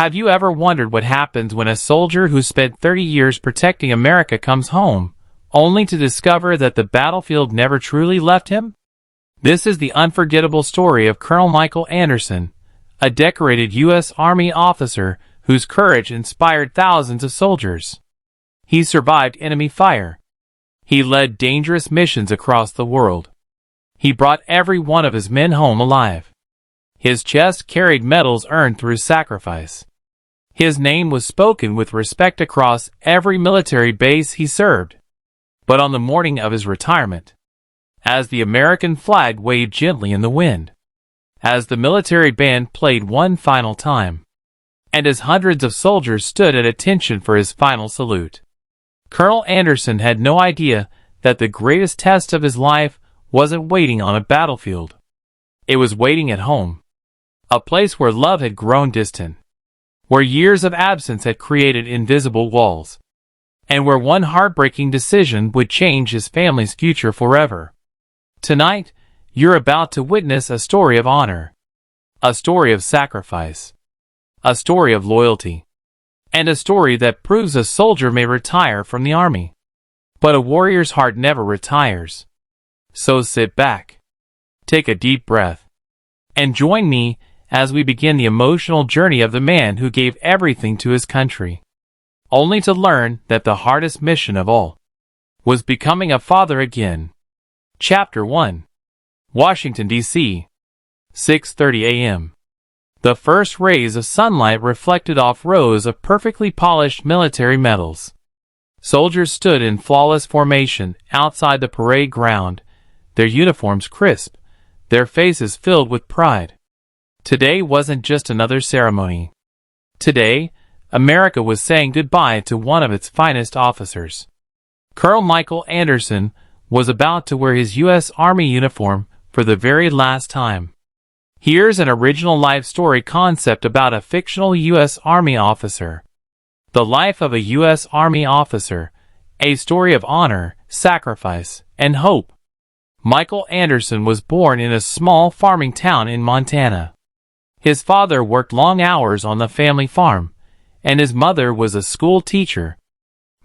Have you ever wondered what happens when a soldier who spent 30 years protecting America comes home, only to discover that the battlefield never truly left him? This is the unforgettable story of Colonel Michael Anderson, a decorated U.S. Army officer whose courage inspired thousands of soldiers. He survived enemy fire. He led dangerous missions across the world. He brought every one of his men home alive. His chest carried medals earned through sacrifice. His name was spoken with respect across every military base he served. But on the morning of his retirement, as the American flag waved gently in the wind, as the military band played one final time, and as hundreds of soldiers stood at attention for his final salute, Colonel Anderson had no idea that the greatest test of his life wasn't waiting on a battlefield. It was waiting at home, a place where love had grown distant, where years of absence had created invisible walls, and where one heartbreaking decision would change his family's future forever. Tonight, you're about to witness a story of honor, a story of sacrifice, a story of loyalty, and a story that proves a soldier may retire from the army, but a warrior's heart never retires. So sit back, take a deep breath, and join me as we begin the emotional journey of the man who gave everything to his country, only to learn that the hardest mission of all was becoming a father again. Chapter 1. Washington, D.C. 6:30 a.m. The first rays of sunlight reflected off rows of perfectly polished military medals. Soldiers stood in flawless formation outside the parade ground, their uniforms crisp, their faces filled with pride. Today wasn't just another ceremony. Today, America was saying goodbye to one of its finest officers. Colonel Michael Anderson was about to wear his U.S. Army uniform for the very last time. Here's an original life story concept about a fictional U.S. Army officer. The life of a U.S. Army officer, a story of honor, sacrifice, and hope. Michael Anderson was born in a small farming town in Montana. His father worked long hours on the family farm, and his mother was a school teacher.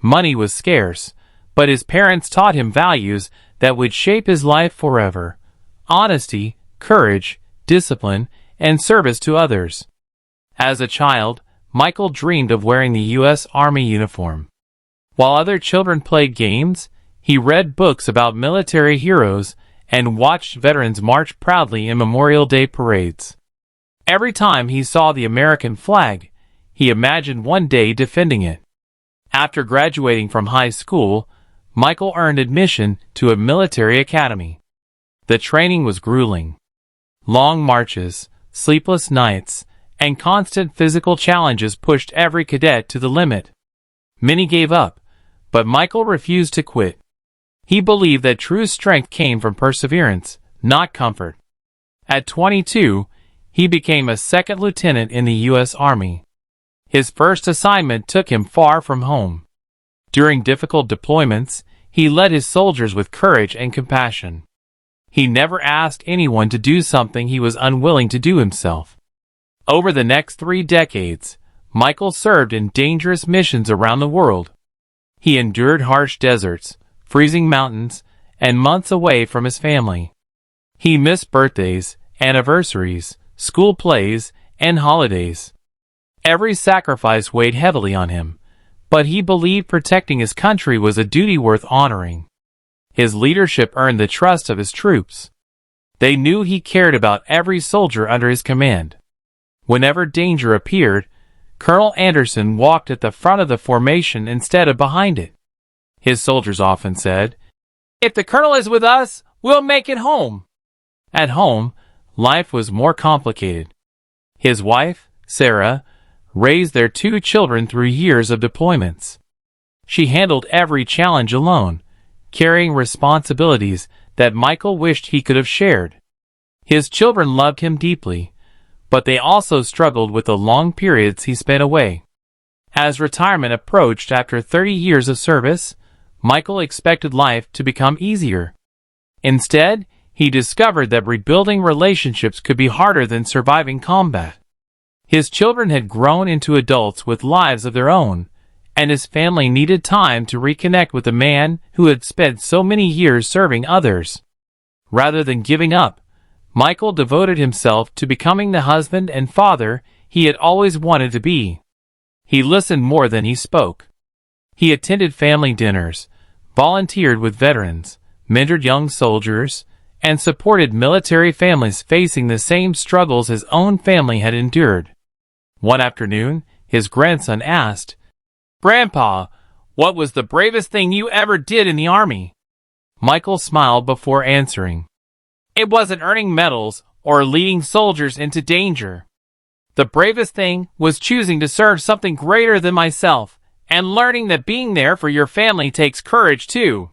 Money was scarce, but his parents taught him values that would shape his life forever: honesty, courage, discipline, and service to others. As a child, Michael dreamed of wearing the U.S. Army uniform. While other children played games, he read books about military heroes and watched veterans march proudly in Memorial Day parades. Every time he saw the American flag, he imagined one day defending it. After graduating from high school, Michael earned admission to a military academy. The training was grueling. Long marches, sleepless nights, and constant physical challenges pushed every cadet to the limit. Many gave up, but Michael refused to quit. He believed that true strength came from perseverance, not comfort. At 22, he became a second lieutenant in the U.S. Army. His first assignment took him far from home. During difficult deployments, he led his soldiers with courage and compassion. He never asked anyone to do something he was unwilling to do himself. Over the next 3 decades, Michael served in dangerous missions around the world. He endured harsh deserts, freezing mountains, and months away from his family. He missed birthdays, anniversaries, school plays, and holidays. Every sacrifice weighed heavily on him, but he believed protecting his country was a duty worth honoring. His leadership earned the trust of his troops. They knew he cared about every soldier under his command. Whenever danger appeared, Colonel Anderson walked at the front of the formation instead of behind it. His soldiers often said, "If the colonel is with us, we'll make it home." At home, life was more complicated. His wife, Sarah, raised their 2 children through years of deployments. She handled every challenge alone, carrying responsibilities that Michael wished he could have shared. His children loved him deeply, but they also struggled with the long periods he spent away. As retirement approached after 30 years of service, Michael expected life to become easier. Instead, he discovered that rebuilding relationships could be harder than surviving combat. His children had grown into adults with lives of their own, and his family needed time to reconnect with the man who had spent so many years serving others. Rather than giving up, Michael devoted himself to becoming the husband and father he had always wanted to be. He listened more than he spoke. He attended family dinners, volunteered with veterans, mentored young soldiers, and supported military families facing the same struggles his own family had endured. One afternoon, his grandson asked, "Grandpa, what was the bravest thing you ever did in the Army?" Michael smiled before answering. "It wasn't earning medals or leading soldiers into danger. The bravest thing was choosing to serve something greater than myself and learning that being there for your family takes courage too."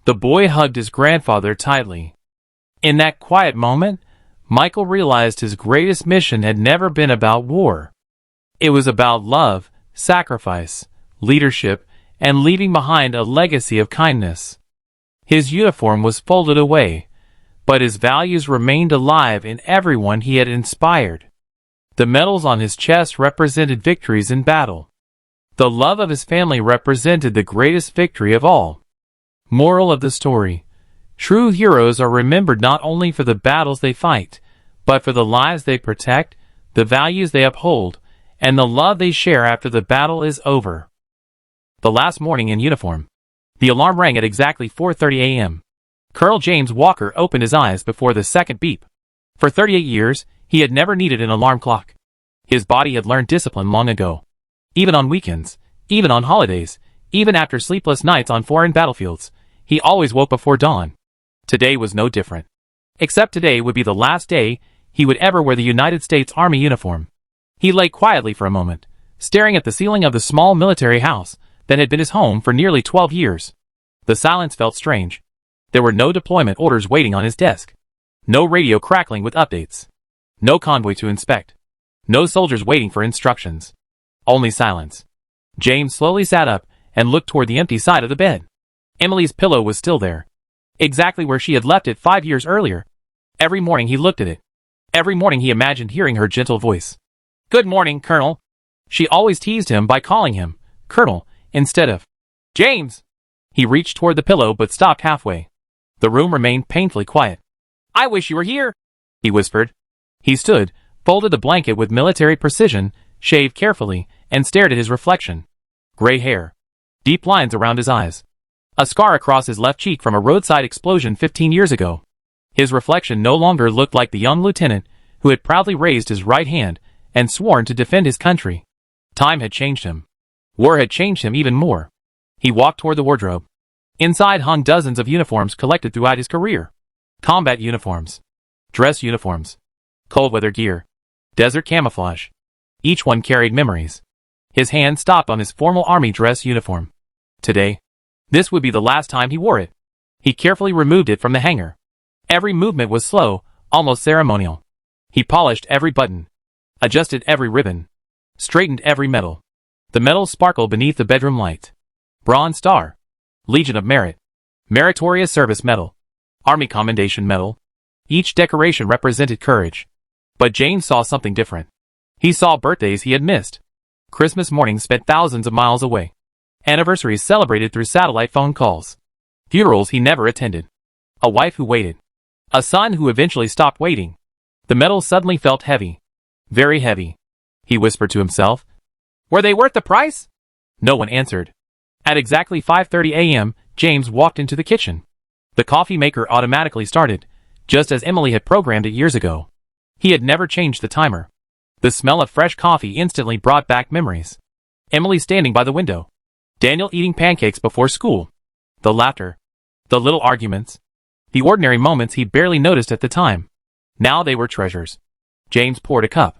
The boy hugged his grandfather tightly. In that quiet moment, Michael realized his greatest mission had never been about war. It was about love, sacrifice, leadership, and leaving behind a legacy of kindness. His uniform was folded away, but his values remained alive in everyone he had inspired. The medals on his chest represented victories in battle. The love of his family represented the greatest victory of all. Moral of the story: true heroes are remembered not only for the battles they fight, but for the lives they protect, the values they uphold, and the love they share after the battle is over. The last morning in uniform. The alarm rang at exactly 4:30 a.m. Colonel James Walker opened his eyes before the second beep. For 38 years, he had never needed an alarm clock. His body had learned discipline long ago. Even on weekends, even on holidays, even after sleepless nights on foreign battlefields, he always woke before dawn. Today was no different. Except today would be the last day he would ever wear the United States Army uniform. He lay quietly for a moment, staring at the ceiling of the small military house that had been his home for nearly 12 years. The silence felt strange. There were no deployment orders waiting on his desk. No radio crackling with updates. No convoy to inspect. No soldiers waiting for instructions. Only silence. James slowly sat up and looked toward the empty side of the bed. Emily's pillow was still there, exactly where she had left it 5 years earlier. Every morning he looked at it. Every morning he imagined hearing her gentle voice. "Good morning, Colonel." She always teased him by calling him Colonel instead of James. He reached toward the pillow but stopped halfway. The room remained painfully quiet. "I wish you were here," he whispered. He stood, folded the blanket with military precision, shaved carefully, and stared at his reflection. Gray hair. Deep lines around his eyes. A scar across his left cheek from a roadside explosion 15 years ago. His reflection no longer looked like the young lieutenant who had proudly raised his right hand and sworn to defend his country. Time had changed him. War had changed him even more. He walked toward the wardrobe. Inside hung dozens of uniforms collected throughout his career. Combat uniforms. Dress uniforms. Cold weather gear. Desert camouflage. Each one carried memories. His hand stopped on his formal army dress uniform. Today, this would be the last time he wore it. He carefully removed it from the hanger. Every movement was slow, almost ceremonial. He polished every button. Adjusted every ribbon. Straightened every medal. The medals sparkled beneath the bedroom light. Bronze Star. Legion of Merit. Meritorious Service Medal. Army Commendation Medal. Each decoration represented courage. But James saw something different. He saw birthdays he had missed. Christmas mornings spent thousands of miles away. Anniversaries celebrated through satellite phone calls. Funerals he never attended. A wife who waited. A son who eventually stopped waiting. The medals suddenly felt heavy. Very heavy. He whispered to himself. Were they worth the price? No one answered. At exactly 5:30 a.m., James walked into the kitchen. The coffee maker automatically started, just as Emily had programmed it years ago. He had never changed the timer. The smell of fresh coffee instantly brought back memories. Emily standing by the window. Daniel eating pancakes before school. The laughter. The little arguments. The ordinary moments he barely noticed at the time. Now they were treasures. James poured a cup.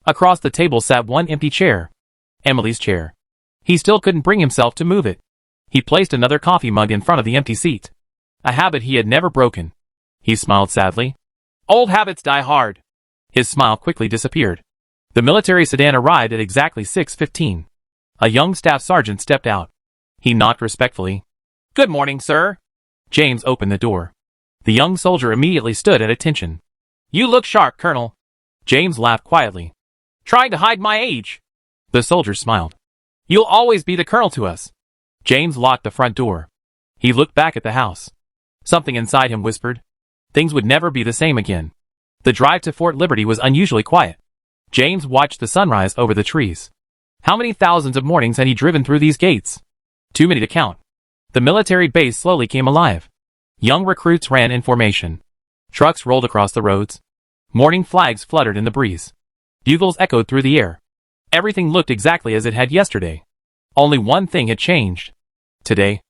Across the table sat one empty chair. Emily's chair. He still couldn't bring himself to move it. He placed another coffee mug in front of the empty seat. A habit he had never broken. He smiled sadly. Old habits die hard. His smile quickly disappeared. The military sedan arrived at exactly 6:15. A young staff sergeant stepped out. He knocked respectfully. Good morning, sir. James opened the door. The young soldier immediately stood at attention. You look sharp, Colonel. James laughed quietly. Trying to hide my age. The soldier smiled. You'll always be the colonel to us. James locked the front door. He looked back at the house. Something inside him whispered. Things would never be the same again. The drive to Fort Liberty was unusually quiet. James watched the sunrise over the trees. How many thousands of mornings had he driven through these gates? Too many to count. The military base slowly came alive. Young recruits ran in formation. Trucks rolled across the roads. Morning flags fluttered in the breeze. Bugles echoed through the air. Everything looked exactly as it had yesterday. Only one thing had changed. Today,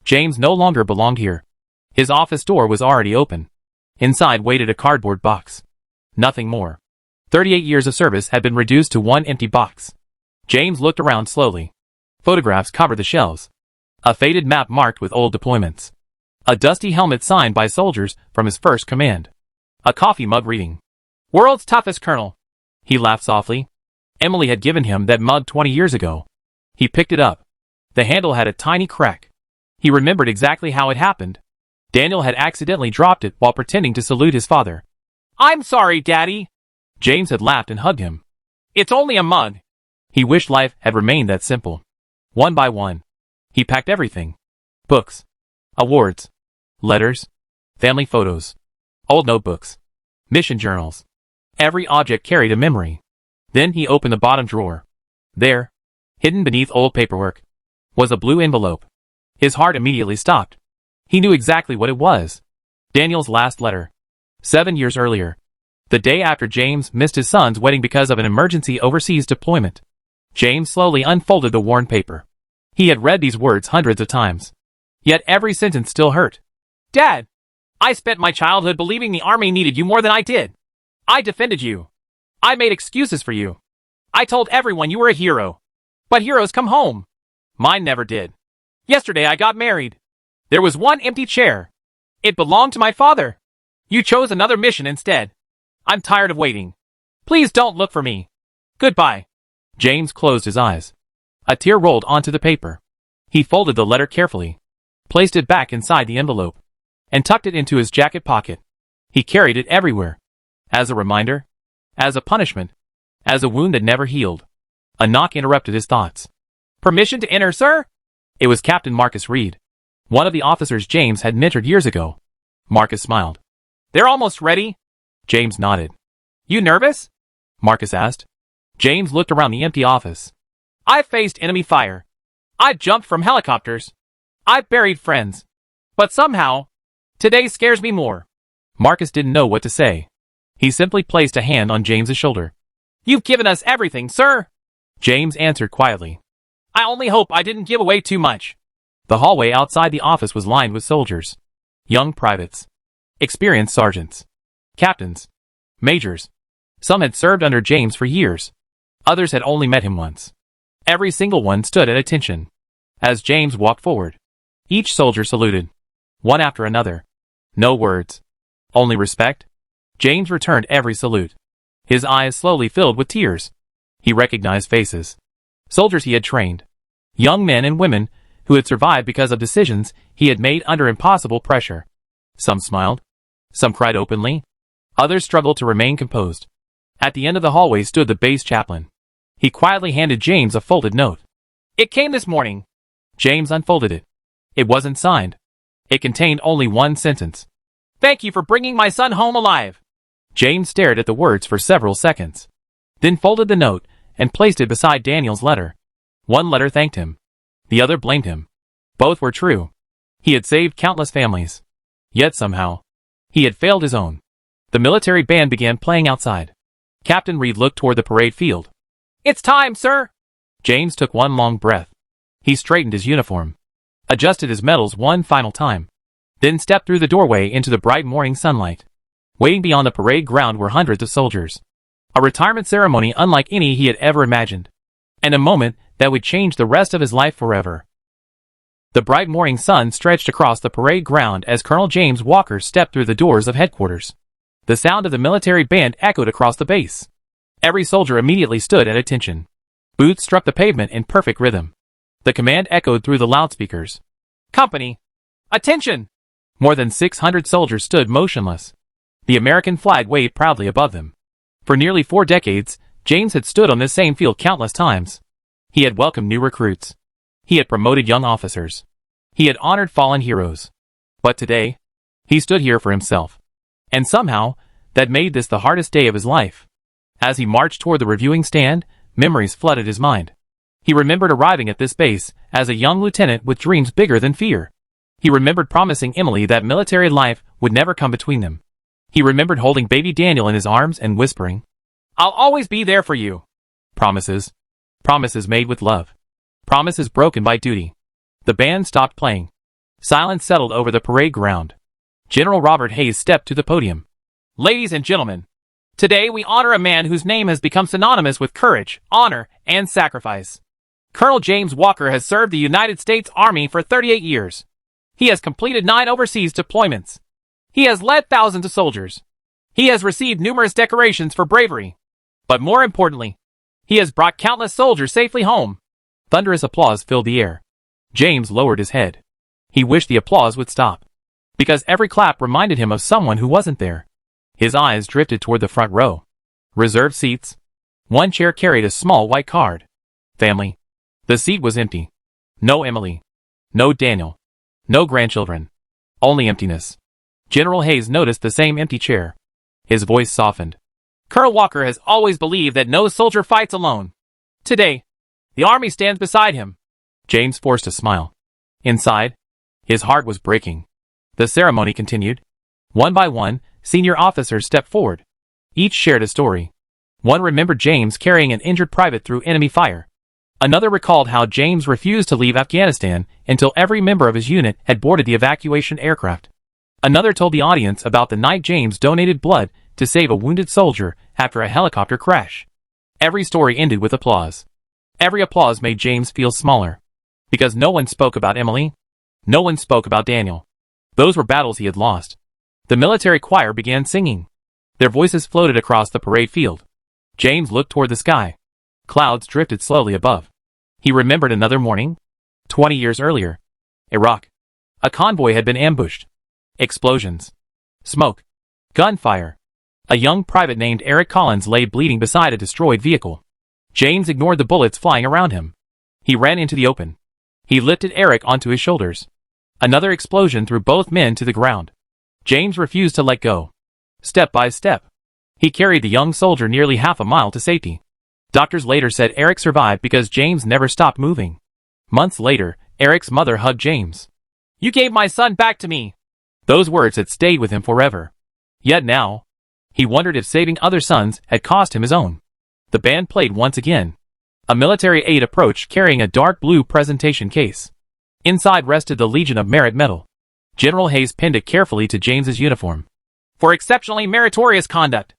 James no longer belonged here. His office door was already open. Inside waited a cardboard box. Nothing more. 38 years of service had been reduced to one empty box. James looked around slowly. Photographs covered the shelves. A faded map marked with old deployments. A dusty helmet signed by soldiers from his first command. A coffee mug reading, "World's toughest colonel." He laughed softly. Emily had given him that mug 20 years ago. He picked it up. The handle had a tiny crack. He remembered exactly how it happened. Daniel had accidentally dropped it while pretending to salute his father. "I'm sorry, Daddy." James had laughed and hugged him. "It's only a mug." He wished life had remained that simple. One by one, he packed everything. Books, awards, letters, family photos, old notebooks, mission journals. Every object carried a memory. Then he opened the bottom drawer. There, hidden beneath old paperwork, was a blue envelope. His heart immediately stopped. He knew exactly what it was. Daniel's last letter. 7 years earlier. The day after James missed his son's wedding because of an emergency overseas deployment. James slowly unfolded the worn paper. He had read these words hundreds of times. Yet every sentence still hurt. "Dad, I spent my childhood believing the army needed you more than I did. I defended you. I made excuses for you. I told everyone you were a hero. But heroes come home. Mine never did. Yesterday I got married. There was one empty chair. It belonged to my father. You chose another mission instead. I'm tired of waiting. Please don't look for me. Goodbye." James closed his eyes. A tear rolled onto the paper. He folded the letter carefully, placed it back inside the envelope, and tucked it into his jacket pocket. He carried it everywhere. As a reminder, as a punishment, as a wound that never healed. A knock interrupted his thoughts. "Permission to enter, sir?" It was Captain Marcus Reed, one of the officers James had mentored years ago. Marcus smiled. "They're almost ready." James nodded. "You nervous?" Marcus asked. James looked around the empty office. "I've faced enemy fire. I've jumped from helicopters. I've buried friends. But somehow, today scares me more." Marcus didn't know what to say. He simply placed a hand on James's shoulder. "You've given us everything, sir." James answered quietly. "I only hope I didn't give away too much." The hallway outside the office was lined with soldiers. Young privates. Experienced sergeants. Captains. Majors. Some had served under James for years. Others had only met him once. Every single one stood at attention. As James walked forward, each soldier saluted. One after another. No words. Only respect. James returned every salute. His eyes slowly filled with tears. He recognized faces. Soldiers he had trained. Young men and women who had survived because of decisions he had made under impossible pressure. Some smiled. Some cried openly. Others struggled to remain composed. At the end of the hallway stood the base chaplain. He quietly handed James a folded note. "It came this morning." James unfolded it. It wasn't signed. It contained only one sentence. "Thank you for bringing my son home alive." James stared at the words for several seconds, then folded the note and placed it beside Daniel's letter. One letter thanked him. The other blamed him. Both were true. He had saved countless families. Yet somehow, he had failed his own. The military band began playing outside. Captain Reed looked toward the parade field. "It's time, sir." James took one long breath. He straightened his uniform, adjusted his medals one final time, then stepped through the doorway into the bright morning sunlight. Waiting beyond the parade ground were hundreds of soldiers. A retirement ceremony unlike any he had ever imagined. And a moment that would change the rest of his life forever. The bright morning sun stretched across the parade ground as Colonel James Walker stepped through the doors of headquarters. The sound of the military band echoed across the base. Every soldier immediately stood at attention. Boots struck the pavement in perfect rhythm. The command echoed through the loudspeakers. "Company! Attention!" More than 600 soldiers stood motionless. The American flag waved proudly above them. For nearly 4 decades, James had stood on this same field countless times. He had welcomed new recruits. He had promoted young officers. He had honored fallen heroes. But today, he stood here for himself. And somehow, that made this the hardest day of his life. As he marched toward the reviewing stand, memories flooded his mind. He remembered arriving at this base as a young lieutenant with dreams bigger than fear. He remembered promising Emily that military life would never come between them. He remembered holding baby Daniel in his arms and whispering, "I'll always be there for you." Promises. Promises made with love. Promises broken by duty. The band stopped playing. Silence settled over the parade ground. General Robert Hayes stepped to the podium. "Ladies and gentlemen, today we honor a man whose name has become synonymous with courage, honor, and sacrifice. Colonel James Walker has served the United States Army for 38 years. He has completed 9 overseas deployments. He has led thousands of soldiers. He has received numerous decorations for bravery. But more importantly, he has brought countless soldiers safely home." Thunderous applause filled the air. James lowered his head. He wished the applause would stop, because every clap reminded him of someone who wasn't there. His eyes drifted toward the front row. Reserved seats. One chair carried a small white card. Family. The seat was empty. No Emily. No Daniel. No grandchildren. Only emptiness. General Hayes noticed the same empty chair. His voice softened. "Colonel Walker has always believed that no soldier fights alone. Today, the Army stands beside him." James forced a smile. Inside, his heart was breaking. The ceremony continued. One by one, senior officers stepped forward. Each shared a story. One remembered James carrying an injured private through enemy fire. Another recalled how James refused to leave Afghanistan until every member of his unit had boarded the evacuation aircraft. Another told the audience about the night James donated blood to save a wounded soldier after a helicopter crash. Every story ended with applause. Every applause made James feel smaller. Because no one spoke about Emily. No one spoke about Daniel. Those were battles he had lost. The military choir began singing. Their voices floated across the parade field. James looked toward the sky. Clouds drifted slowly above. He remembered another morning. 20 years earlier. Iraq. A convoy had been ambushed. Explosions. Smoke. Gunfire. A young private named Eric Collins lay bleeding beside a destroyed vehicle. James ignored the bullets flying around him. He ran into the open. He lifted Eric onto his shoulders. Another explosion threw both men to the ground. James refused to let go. Step by step, he carried the young soldier nearly half a mile to safety. Doctors later said Eric survived because James never stopped moving. Months later, Eric's mother hugged James. "You gave my son back to me." Those words had stayed with him forever. Yet now, he wondered if saving other sons had cost him his own. The band played once again. A military aide approached carrying a dark blue presentation case. Inside rested the Legion of Merit medal. General Hayes pinned it carefully to James's uniform. "For exceptionally meritorious conduct,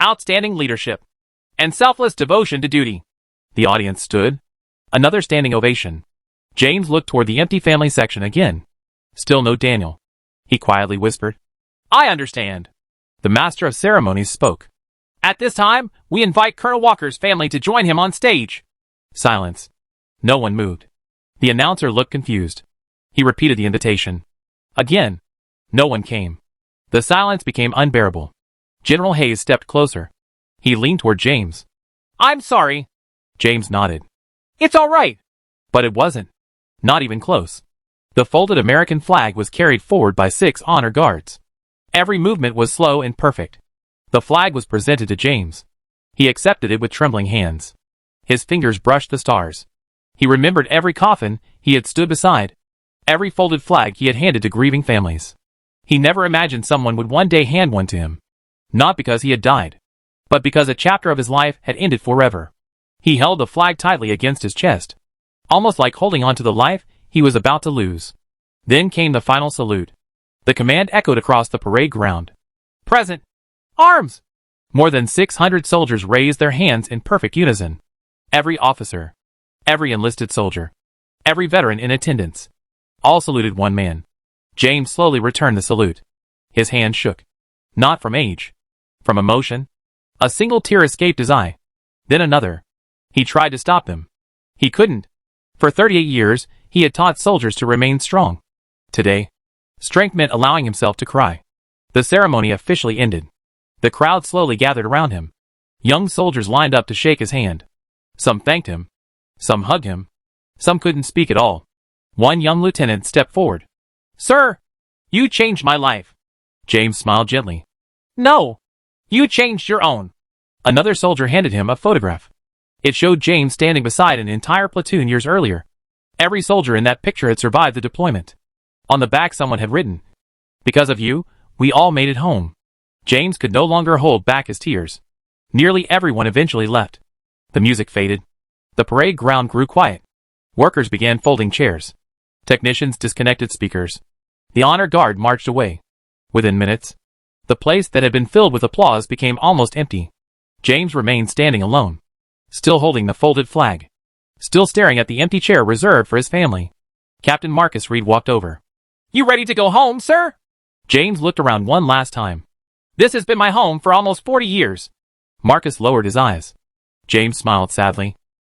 outstanding leadership, and selfless devotion to duty." The audience stood. Another standing ovation. James looked toward the empty family section again. Still no Daniel. He quietly whispered, "I understand." The master of ceremonies spoke. "At this time, we invite Colonel Walker's family to join him on stage." Silence. No one moved. The announcer looked confused. He repeated the invitation. Again. No one came. The silence became unbearable. General Hayes stepped closer. He leaned toward James. "I'm sorry." James nodded. "It's all right." But it wasn't. Not even close. The folded American flag was carried forward by 6 honor guards. Every movement was slow and perfect. The flag was presented to James. He accepted it with trembling hands. His fingers brushed the stars. He remembered every coffin he had stood beside, every folded flag he had handed to grieving families. He never imagined someone would one day hand one to him. Not because he had died, but because a chapter of his life had ended forever. He held the flag tightly against his chest, almost like holding on to the life he was about to lose. Then came the final salute. The command echoed across the parade ground. "Present! Arms!" More than 600 soldiers raised their hands in perfect unison. Every officer, every enlisted soldier, every veteran in attendance, all saluted one man. James slowly returned the salute. His hand shook. Not from age, from emotion. A single tear escaped his eye. Then another. He tried to stop them. He couldn't. For 38 years, he had taught soldiers to remain strong. Today, strength meant allowing himself to cry. The ceremony officially ended. The crowd slowly gathered around him. Young soldiers lined up to shake his hand. Some thanked him. Some hugged him. Some couldn't speak at all. One young lieutenant stepped forward. "Sir, you changed my life." James smiled gently. "No, you changed your own." Another soldier handed him a photograph. It showed James standing beside an entire platoon years earlier. Every soldier in that picture had survived the deployment. On the back someone had written, "Because of you, we all made it home." James could no longer hold back his tears. Nearly everyone eventually left. The music faded. The parade ground grew quiet. Workers began folding chairs. Technicians disconnected speakers. The honor guard marched away. Within minutes, the place that had been filled with applause became almost empty. James remained standing alone, still holding the folded flag, still staring at the empty chair reserved for his family. Captain Marcus Reed walked over. "You ready to go home, sir?" James looked around one last time. "This has been my home for almost 40 years. Marcus lowered his eyes. James smiled sadly.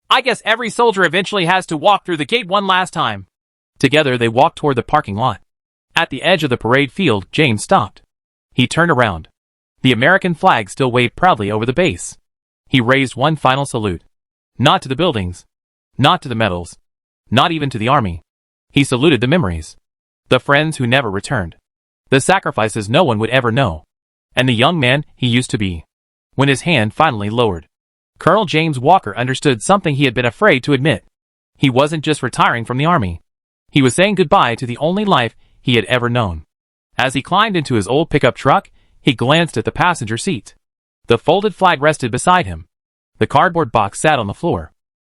"I guess every soldier eventually has to walk through the gate one last time." Together they walked toward the parking lot. At the edge of the parade field, James stopped. He turned around. The American flag still waved proudly over the base. He raised one final salute. Not to the buildings. Not to the medals. Not even to the army. He saluted the memories. The friends who never returned. The sacrifices no one would ever know. And the young man he used to be. When his hand finally lowered, Colonel James Walker understood something he had been afraid to admit. He wasn't just retiring from the army. He was saying goodbye to the only life he had ever known. As he climbed into his old pickup truck, he glanced at the passenger seat. The folded flag rested beside him. The cardboard box sat on the floor.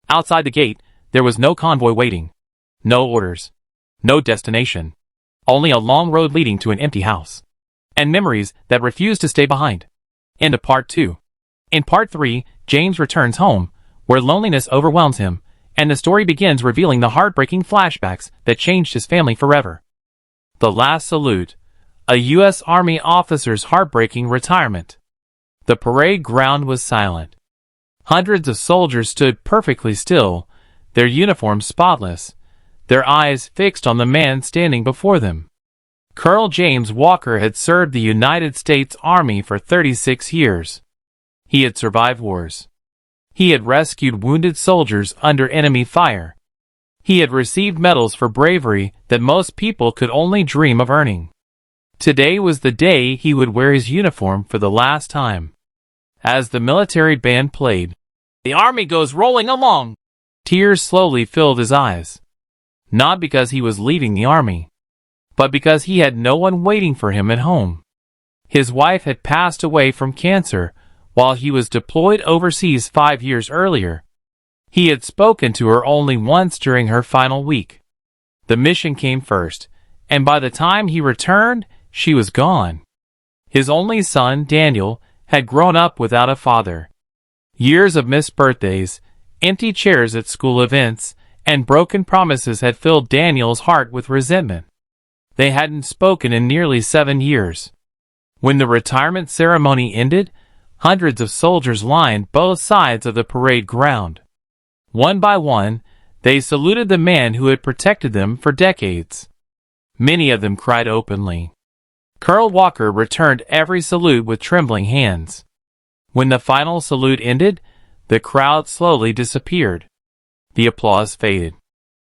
Outside the gate, there was no convoy waiting. No orders. No destination. Only a long road leading to an empty house. And memories that refused to stay behind. End of Part 2. In Part 3, James returns home, where loneliness overwhelms him, and the story begins revealing the heartbreaking flashbacks that changed his family forever. The Last Salute, a U.S. Army officer's heartbreaking retirement. The parade ground was silent. Hundreds of soldiers stood perfectly still, their uniforms spotless, their eyes fixed on the man standing before them. Colonel James Walker had served the United States Army for 36 years. He had survived wars. He had rescued wounded soldiers under enemy fire. He had received medals for bravery that most people could only dream of earning. Today was the day he would wear his uniform for the last time. As the military band played, "The Army Goes Rolling Along," tears slowly filled his eyes. Not because he was leaving the army, but because he had no one waiting for him at home. His wife had passed away from cancer while he was deployed overseas 5 years earlier. He had spoken to her only once during her final week. The mission came first, and by the time he returned, she was gone. His only son, Daniel, had grown up without a father. Years of missed birthdays, empty chairs at school events, and broken promises had filled Daniel's heart with resentment. They hadn't spoken in nearly 7 years. When the retirement ceremony ended, hundreds of soldiers lined both sides of the parade ground. One by one, they saluted the man who had protected them for decades. Many of them cried openly. Colonel Walker returned every salute with trembling hands. When the final salute ended, the crowd slowly disappeared. The applause faded.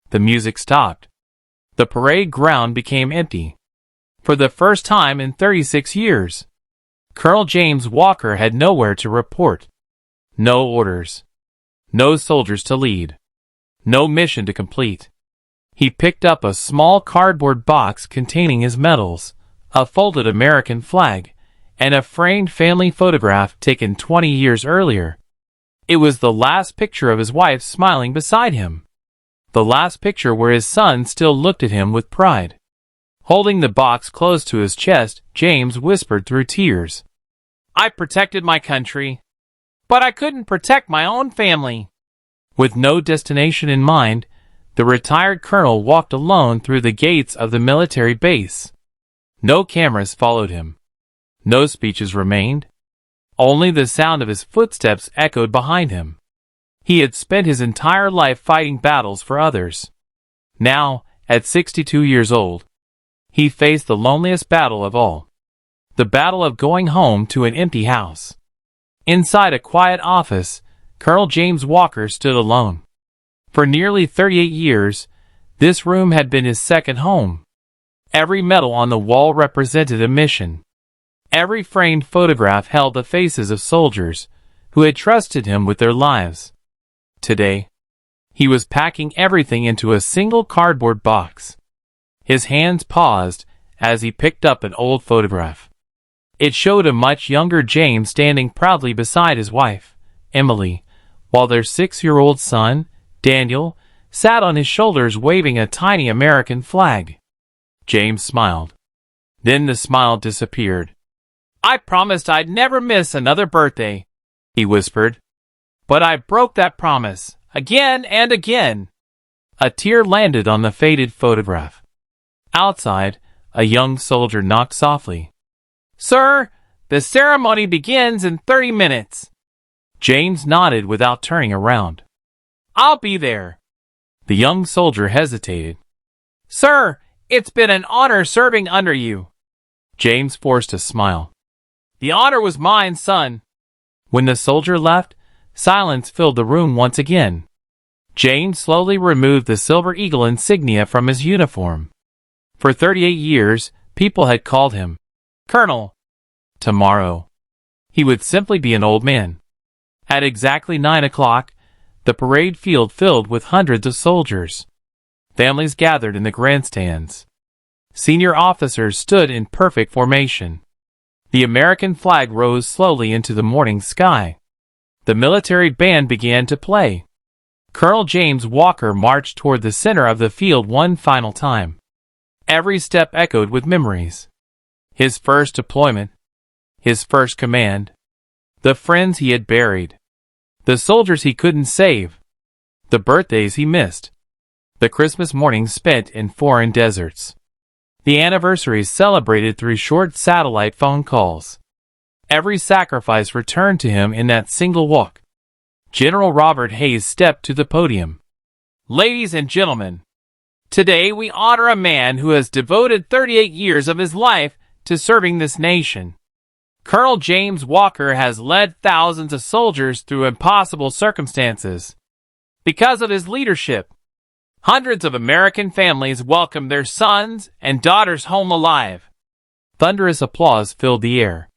The music stopped. The parade ground became empty. For the first time in 36 years, Colonel James Walker had nowhere to report. No orders. No soldiers to lead. No mission to complete. He picked up a small cardboard box containing his medals, a folded American flag, and a framed family photograph taken 20 years earlier. It was the last picture of his wife smiling beside him. The last picture where his son still looked at him with pride. Holding the box close to his chest, James whispered through tears, "I protected my country, but I couldn't protect my own family." With no destination in mind, the retired colonel walked alone through the gates of the military base. No cameras followed him. No speeches remained. Only the sound of his footsteps echoed behind him. He had spent his entire life fighting battles for others. Now, at 62 years old, he faced the loneliest battle of all. The battle of going home to an empty house. Inside a quiet office, Colonel James Walker stood alone. For nearly 38 years, this room had been his second home. Every medal on the wall represented a mission. Every framed photograph held the faces of soldiers who had trusted him with their lives. Today, he was packing everything into a single cardboard box. His hands paused as he picked up an old photograph. It showed a much younger James standing proudly beside his wife, Emily, while their 6-year-old son, Daniel, sat on his shoulders waving a tiny American flag. James smiled. Then the smile disappeared. "I promised I'd never miss another birthday," he whispered. "But I broke that promise, again and again." A tear landed on the faded photograph. Outside, a young soldier knocked softly. "Sir, the ceremony begins in 30 minutes. James nodded without turning around. "I'll be there." The young soldier hesitated. "Sir, it's been an honor serving under you." James forced a smile. "The honor was mine, son." When the soldier left, silence filled the room once again. James slowly removed the silver eagle insignia from his uniform. For 38 years, people had called him Colonel. Tomorrow, he would simply be an old man. At exactly 9 o'clock, the parade field filled with hundreds of soldiers. Families gathered in the grandstands. Senior officers stood in perfect formation. The American flag rose slowly into the morning sky. The military band began to play. Colonel James Walker marched toward the center of the field one final time. Every step echoed with memories. His first deployment, his first command, the friends he had buried, the soldiers he couldn't save, the birthdays he missed, the Christmas mornings spent in foreign deserts, the anniversaries celebrated through short satellite phone calls. Every sacrifice returned to him in that single walk. General Robert Hayes stepped to the podium. "Ladies and gentlemen, today we honor a man who has devoted 38 years of his life to serving this nation. Colonel James Walker has led thousands of soldiers through impossible circumstances. Because of his leadership, hundreds of American families welcomed their sons and daughters home alive." Thunderous applause filled the air.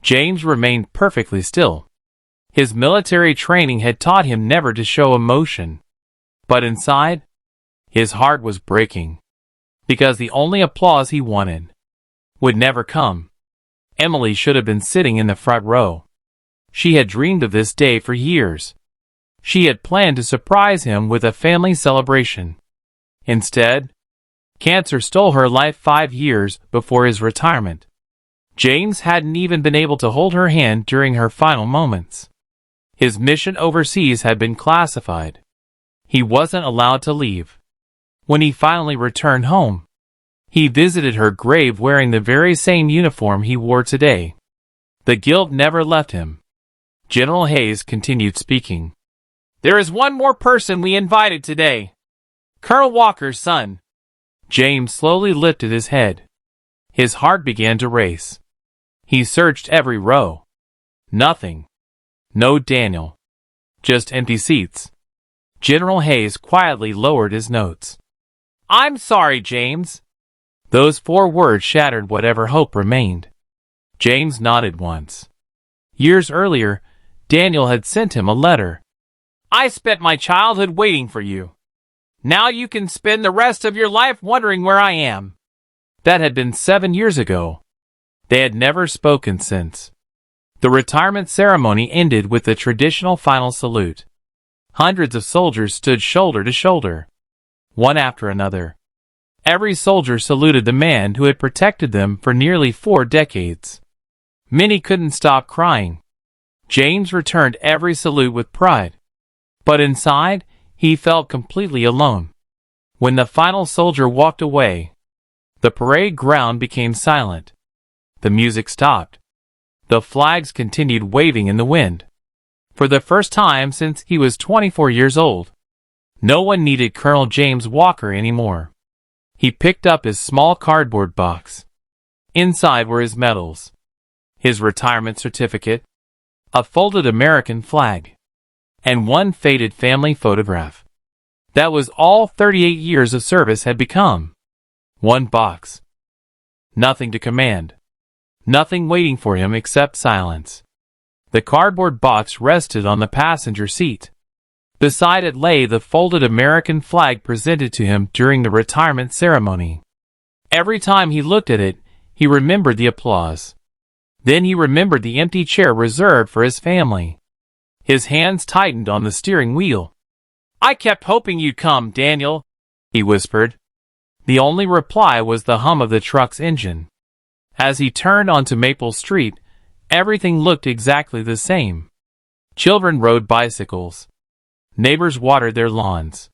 James remained perfectly still. His military training had taught him never to show emotion. But inside, his heart was breaking. Because the only applause he wanted would never come. Emily should have been sitting in the front row. She had dreamed of this day for years. She had planned to surprise him with a family celebration. Instead, cancer stole her life 5 years before his retirement. James hadn't even been able to hold her hand during her final moments. His mission overseas had been classified. He wasn't allowed to leave. When he finally returned home, he visited her grave wearing the very same uniform he wore today. The guilt never left him. General Hayes continued speaking. "There is one more person we invited today. Colonel Walker's son." James slowly lifted his head. His heart began to race. He searched every row. Nothing. No Daniel. Just empty seats. General Hayes quietly lowered his notes. "I'm sorry, James." Those 4 words shattered whatever hope remained. James nodded once. Years earlier, Daniel had sent him a letter. "I spent my childhood waiting for you. Now you can spend the rest of your life wondering where I am." That had been 7 years ago. They had never spoken since. The retirement ceremony ended with the traditional final salute. Hundreds of soldiers stood shoulder to shoulder, one after another. Every soldier saluted the man who had protected them for nearly 4 decades. Many couldn't stop crying. James returned every salute with pride. But inside, he felt completely alone. When the final soldier walked away, the parade ground became silent. The music stopped. The flags continued waving in the wind. For the first time since he was 24 years old, no one needed Colonel James Walker anymore. He picked up his small cardboard box. Inside were his medals, his retirement certificate, a folded American flag, and one faded family photograph. That was all 38 years of service had become. One box. Nothing to command. Nothing waiting for him except silence. The cardboard box rested on the passenger seat. Beside it lay the folded American flag presented to him during the retirement ceremony. Every time he looked at it, he remembered the applause. Then he remembered the empty chair reserved for his family. His hands tightened on the steering wheel. "I kept hoping you'd come, Daniel," he whispered. The only reply was the hum of the truck's engine. As he turned onto Maple Street, everything looked exactly the same. Children rode bicycles. Neighbors watered their lawns.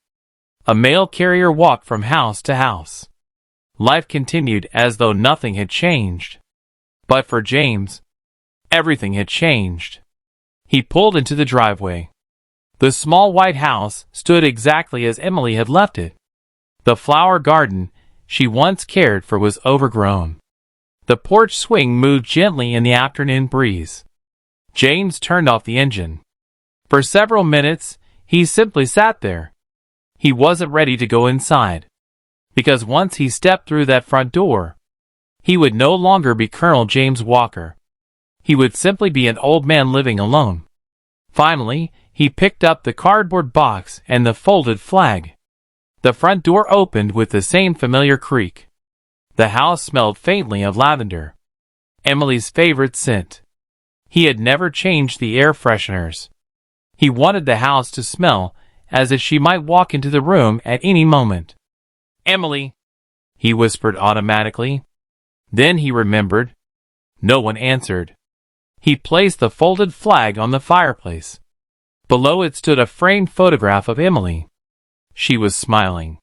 A mail carrier walked from house to house. Life continued as though nothing had changed. But for James, everything had changed. He pulled into the driveway. The small white house stood exactly as Emily had left it. The flower garden she once cared for was overgrown. The porch swing moved gently in the afternoon breeze. James turned off the engine. For several minutes, he simply sat there. He wasn't ready to go inside. Because once he stepped through that front door, he would no longer be Colonel James Walker. He would simply be an old man living alone. Finally, he picked up the cardboard box and the folded flag. The front door opened with the same familiar creak. The house smelled faintly of lavender, Emily's favorite scent. He had never changed the air fresheners. He wanted the house to smell as if she might walk into the room at any moment. "Emily," he whispered automatically. Then he remembered. No one answered. He placed the folded flag on the fireplace. Below it stood a framed photograph of Emily. She was smiling.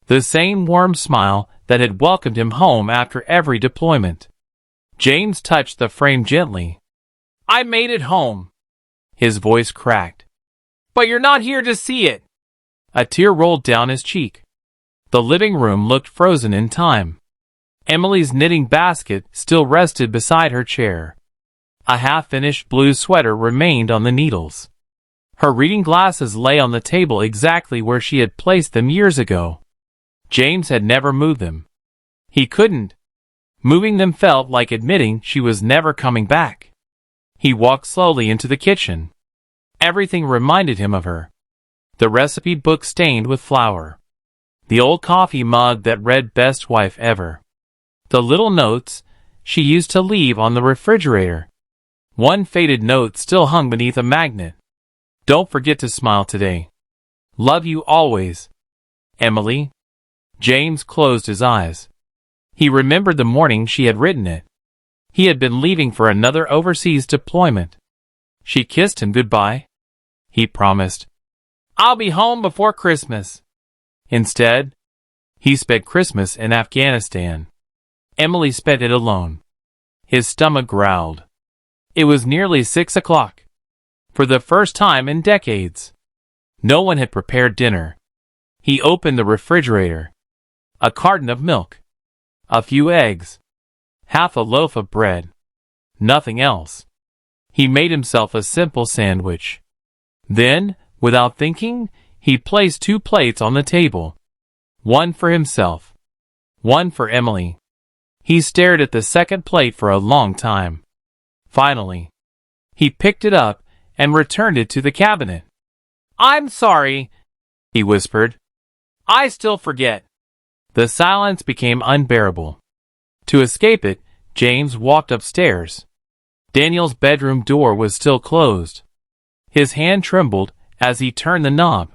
The same warm smile that had welcomed him home after every deployment. James touched the frame gently. "I made it home." His voice cracked. "But you're not here to see it." A tear rolled down his cheek. The living room looked frozen in time. Emily's knitting basket still rested beside her chair. A half-finished blue sweater remained on the needles. Her reading glasses lay on the table exactly where she had placed them years ago. James had never moved them. He couldn't. Moving them felt like admitting she was never coming back. He walked slowly into the kitchen. Everything reminded him of her. The recipe book stained with flour. The old coffee mug that read "Best Wife Ever." The little notes she used to leave on the refrigerator. One faded note still hung beneath a magnet. "Don't forget to smile today. Love you always, Emily." James closed his eyes. He remembered the morning she had written it. He had been leaving for another overseas deployment. She kissed him goodbye. He promised, "I'll be home before Christmas." Instead, he spent Christmas in Afghanistan. Emily spent it alone. His stomach growled. It was nearly 6 o'clock. For the first time in decades, no one had prepared dinner. He opened the refrigerator. A carton of milk. A few eggs. Half a loaf of bread. Nothing else. He made himself a simple sandwich. Then, without thinking, he placed 2 plates on the table. One for himself. One for Emily. He stared at the second plate for a long time. Finally, he picked it up and returned it to the cabinet. "I'm sorry," he whispered. "I still forget." The silence became unbearable. To escape it, James walked upstairs. Daniel's bedroom door was still closed. His hand trembled as he turned the knob.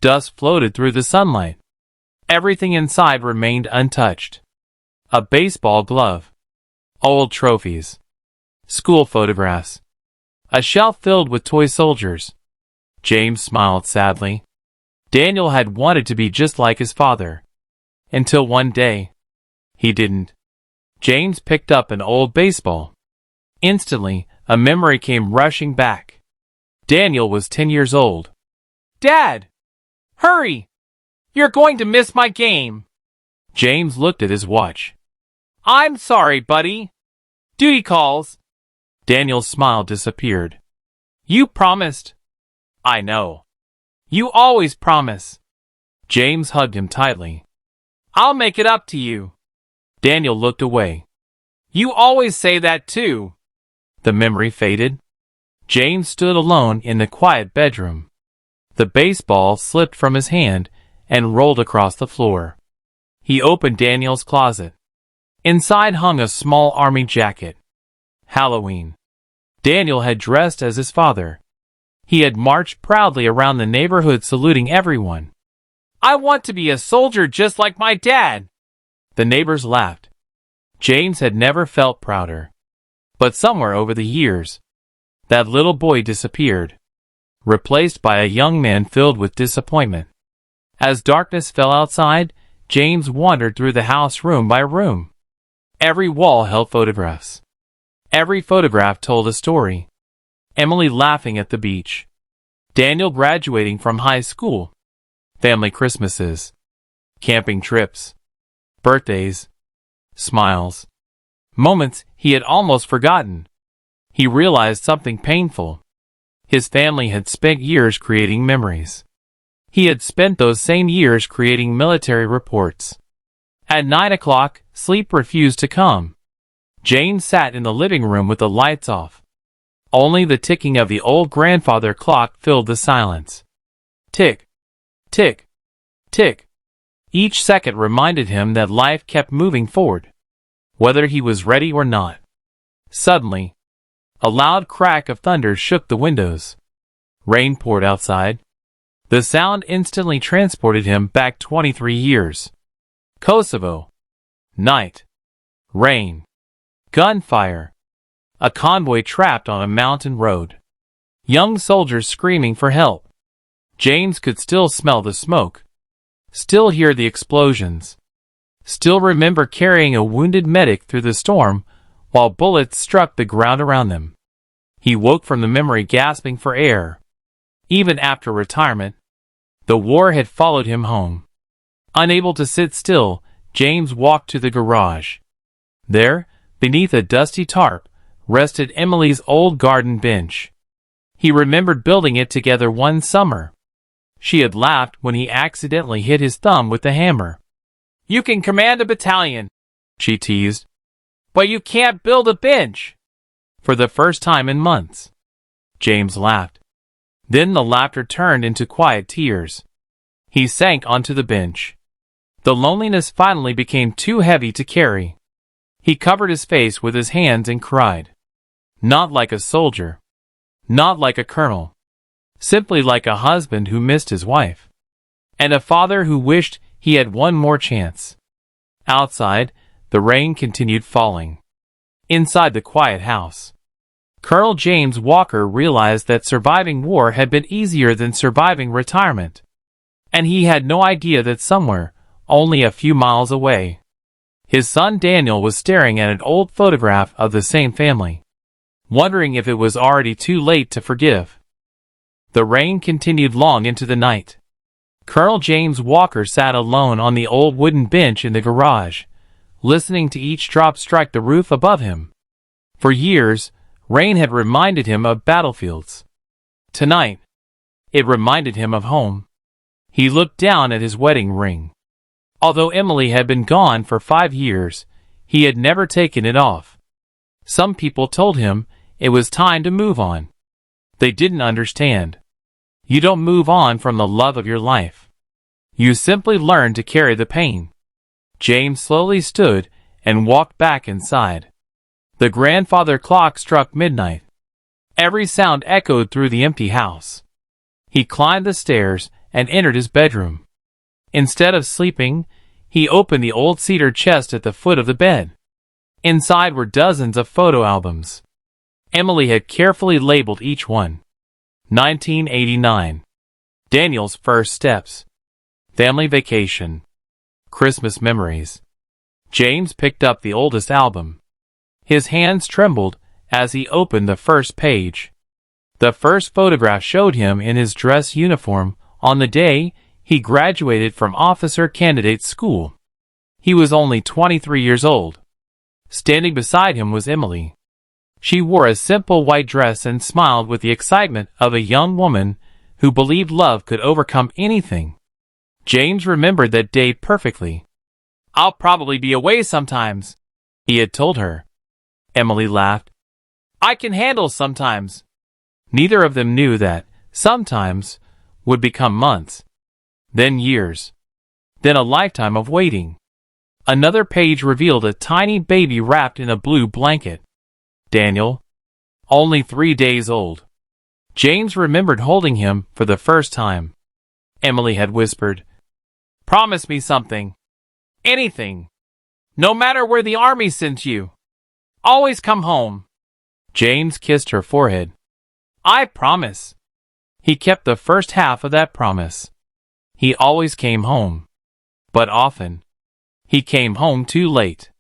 Dust floated through the sunlight. Everything inside remained untouched. A baseball glove. Old trophies. School photographs. A shelf filled with toy soldiers. James smiled sadly. Daniel had wanted to be just like his father. Until one day, he didn't. James picked up an old baseball. Instantly, a memory came rushing back. Daniel was 10 years old. "Dad! Hurry! You're going to miss my game!" James looked at his watch. "I'm sorry, buddy. Duty calls." Daniel's smile disappeared. You promised. I know. You always promise. James hugged him tightly. I'll make it up to you. Daniel looked away. You always say that too. The memory faded. James stood alone in the quiet bedroom. The baseball slipped from his hand and rolled across the floor. He opened Daniel's closet. Inside hung a small army jacket. Halloween. Daniel had dressed as his father. He had marched proudly around the neighborhood saluting everyone. I want to be a soldier just like my dad. The neighbors laughed. James had never felt prouder. But somewhere over the years, that little boy disappeared, replaced by a young man filled with disappointment. As darkness fell outside, James wandered through the house room by room. Every wall held photographs. Every photograph told a story. Emily laughing at the beach. Daniel graduating from high school. Family Christmases. Camping trips. Birthdays. Smiles. Moments he had almost forgotten. He realized something painful. His family had spent years creating memories. He had spent those same years creating military reports. At 9 o'clock, sleep refused to come. Jane sat in the living room with the lights off. Only the ticking of the old grandfather clock filled the silence. Tick, tick, tick. Each second reminded him that life kept moving forward, whether he was ready or not. Suddenly, a loud crack of thunder shook the windows. Rain poured outside. The sound instantly transported him back 23 years. Kosovo. Night. Rain. Gunfire. A convoy trapped on a mountain road. Young soldiers screaming for help. James could still smell the smoke. Still hear the explosions. Still remember carrying a wounded medic through the storm while bullets struck the ground around them. He woke from the memory gasping for air. Even after retirement, the war had followed him home. Unable to sit still, James walked to the garage. There, beneath a dusty tarp, rested Emily's old garden bench. He remembered building it together one summer. She had laughed when he accidentally hit his thumb with the hammer. You can command a battalion, she teased, but you can't build a bench. For the first time in months. James laughed. Then the laughter turned into quiet tears. He sank onto the bench. The loneliness finally became too heavy to carry. He covered his face with his hands and cried. Not like a soldier. Not like a colonel. Simply like a husband who missed his wife. And a father who wished he had one more chance. Outside, the rain continued falling. Inside the quiet house, Colonel James Walker realized that surviving war had been easier than surviving retirement. And he had no idea that somewhere, only a few miles away, his son Daniel was staring at an old photograph of the same family, wondering if it was already too late to forgive. The rain continued long into the night. Colonel James Walker sat alone on the old wooden bench in the garage, listening to each drop strike the roof above him. For years, rain had reminded him of battlefields. Tonight, it reminded him of home. He looked down at his wedding ring. Although Emily had been gone for 5 years, he had never taken it off. Some people told him it was time to move on. They didn't understand. You don't move on from the love of your life. You simply learn to carry the pain. James slowly stood and walked back inside. The grandfather clock struck midnight. Every sound echoed through the empty house. He climbed the stairs and entered his bedroom. Instead of sleeping, he opened the old cedar chest at the foot of the bed. Inside were dozens of photo albums. Emily had carefully labeled each one. 1989. Daniel's first steps. Family vacation. Christmas memories. James picked up the oldest album. His hands trembled as he opened the first page. The first photograph showed him in his dress uniform on the day he graduated from officer candidate school. He was only 23 years old. Standing beside him was Emily. She wore a simple white dress and smiled with the excitement of a young woman who believed love could overcome anything. James remembered that day perfectly. "I'll probably be away sometimes," he had told her. Emily laughed. "I can handle sometimes." Neither of them knew that sometimes would become months, then years, then a lifetime of waiting. Another page revealed a tiny baby wrapped in a blue blanket. Daniel, only 3 days old. James remembered holding him for the first time. Emily had whispered, "Promise me something. Anything. No matter where the army sends you. Always come home." James kissed her forehead. "I promise." He kept the first half of that promise. He always came home. But often, he came home too late.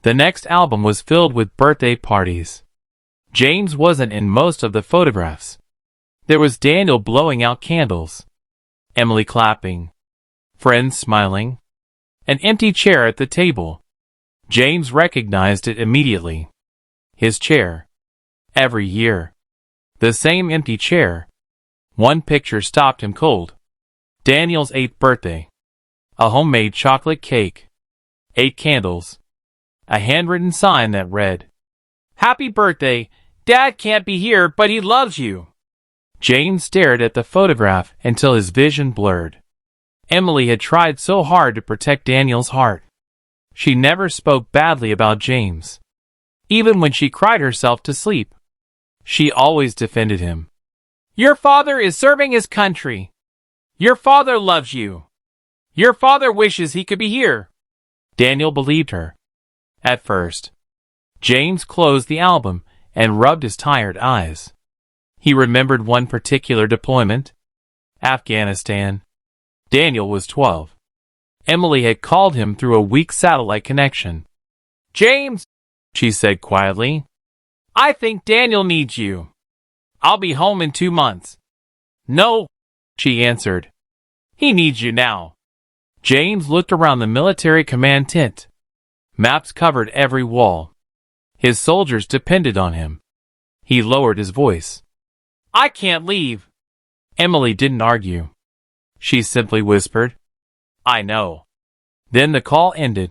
The next album was filled with birthday parties. James wasn't in most of the photographs. There was Daniel blowing out candles, Emily clapping, friends smiling, an empty chair at the table. James recognized it immediately. His chair. Every year. The same empty chair. One picture stopped him cold. Daniel's 8th birthday. A homemade chocolate cake. 8 candles. A handwritten sign that read, "Happy birthday. Dad can't be here, but he loves you." James stared at the photograph until his vision blurred. Emily had tried so hard to protect Daniel's heart. She never spoke badly about James. Even when she cried herself to sleep, she always defended him. "Your father is serving his country. Your father loves you. Your father wishes he could be here." Daniel believed her. At first. James closed the album and rubbed his tired eyes. He remembered one particular deployment. Afghanistan. Daniel was 12. Emily had called him through a weak satellite connection. "James," she said quietly, "I think Daniel needs you. I'll be home in 2 months." "No," she answered. "He needs you now." James looked around the military command tent. Maps covered every wall. His soldiers depended on him. He lowered his voice. "I can't leave." Emily didn't argue. She simply whispered, "I know." Then the call ended.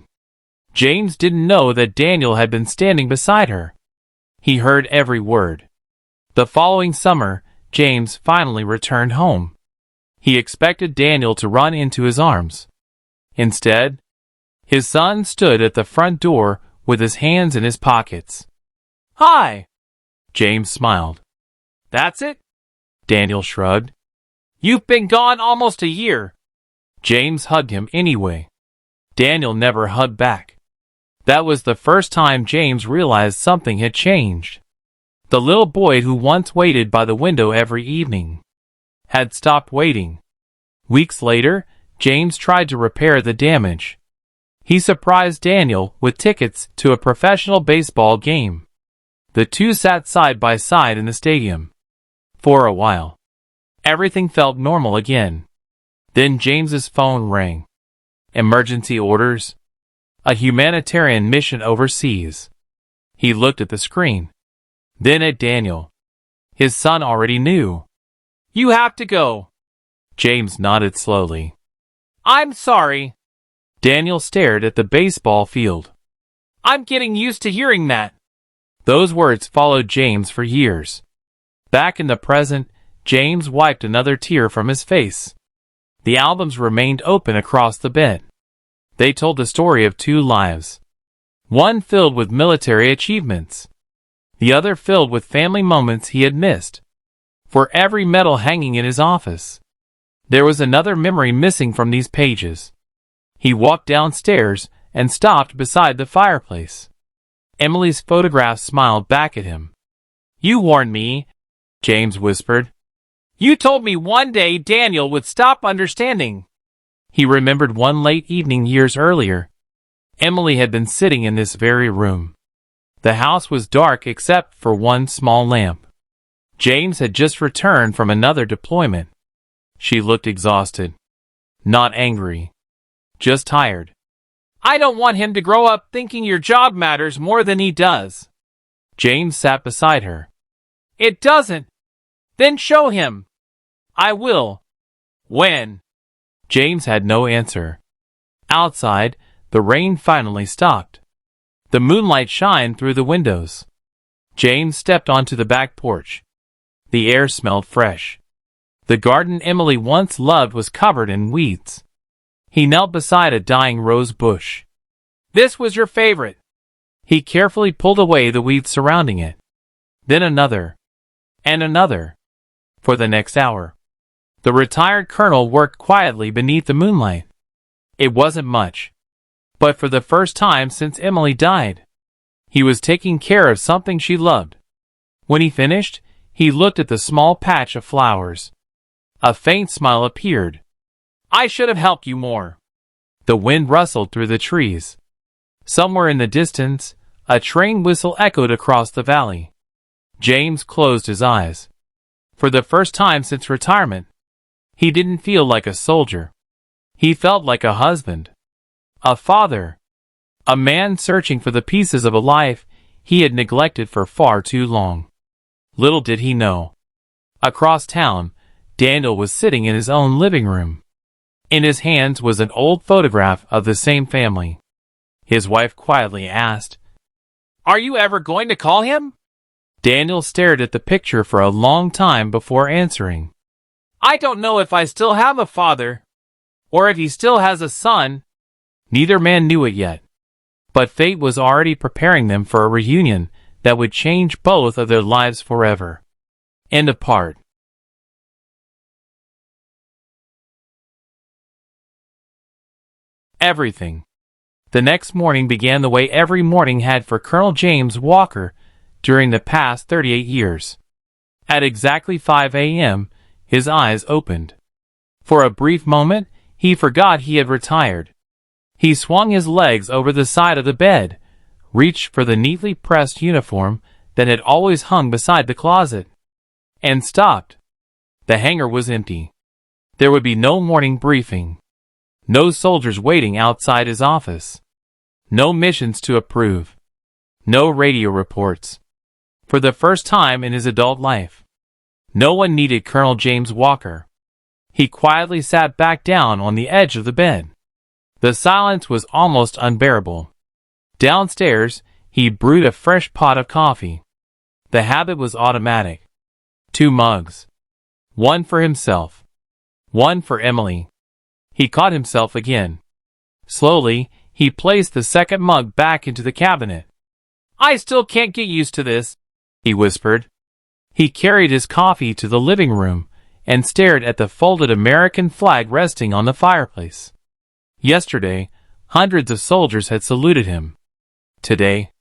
James didn't know that Daniel had been standing beside her. He heard every word. The following summer, James finally returned home. He expected Daniel to run into his arms. Instead, his son stood at the front door with his hands in his pockets. "Hi," James smiled. "That's it?" Daniel shrugged. "You've been gone almost a year." James hugged him anyway. Daniel never hugged back. That was the first time James realized something had changed. The little boy who once waited by the window every evening had stopped waiting. Weeks later, James tried to repair the damage. He surprised Daniel with tickets to a professional baseball game. The two sat side by side in the stadium. For a while, everything felt normal again. Then James's phone rang. Emergency orders. A humanitarian mission overseas. He looked at the screen. Then at Daniel. His son already knew. "You have to go." James nodded slowly. "I'm sorry." Daniel stared at the baseball field. "I'm getting used to hearing that." Those words followed James for years. Back in the present, James wiped another tear from his face. The albums remained open across the bed. They told the story of 2 lives. One filled with military achievements. The other filled with family moments he had missed. For every medal hanging in his office, there was another memory missing from these pages. He walked downstairs and stopped beside the fireplace. Emily's photograph smiled back at him. "You warned me," James whispered. "You told me one day Daniel would stop understanding." He remembered one late evening years earlier. Emily had been sitting in this very room. The house was dark except for one small lamp. James had just returned from another deployment. She looked exhausted. Not angry. Just tired. "I don't want him to grow up thinking your job matters more than he does." James sat beside her. It doesn't. Then show him. I will. When? James had no answer. Outside, the rain finally stopped. The moonlight shined through the windows. James stepped onto the back porch. The air smelled fresh. The garden Emily once loved was covered in weeds. He knelt beside a dying rose bush. This was your favorite. He carefully pulled away the weeds surrounding it. Then another. And another. For the next hour, the retired colonel worked quietly beneath the moonlight. It wasn't much. But for the first time since Emily died, he was taking care of something she loved. When he finished, he looked at the small patch of flowers. A faint smile appeared. I should have helped you more. The wind rustled through the trees. Somewhere in the distance, a train whistle echoed across the valley. James closed his eyes. For the first time since retirement, he didn't feel like a soldier. He felt like a husband, a father, a man searching for the pieces of a life he had neglected for far too long. Little did he know. Across town, Daniel was sitting in his own living room. In his hands was an old photograph of the same family. His wife quietly asked, Are you ever going to call him? Daniel stared at the picture for a long time before answering. I don't know if I still have a father, or if he still has a son. Neither man knew it yet. But fate was already preparing them for a reunion that would change both of their lives forever. End of part. Everything. The next morning began the way every morning had for Colonel James Walker during the past 38 years. At exactly 5 a.m., his eyes opened. For a brief moment, he forgot he had retired. He swung his legs over the side of the bed, reached for the neatly pressed uniform that had always hung beside the closet, and stopped. The hangar was empty. There would be no morning briefing. No soldiers waiting outside his office. No missions to approve. No radio reports. For the first time in his adult life, no one needed Colonel James Walker. He quietly sat back down on the edge of the bed. The silence was almost unbearable. Downstairs, he brewed a fresh pot of coffee. The habit was automatic. 2 mugs. One for himself. One for Emily. He caught himself again. Slowly, he placed the second mug back into the cabinet. I still can't get used to this, he whispered. He carried his coffee to the living room and stared at the folded American flag resting on the fireplace. Yesterday, hundreds of soldiers had saluted him. Today,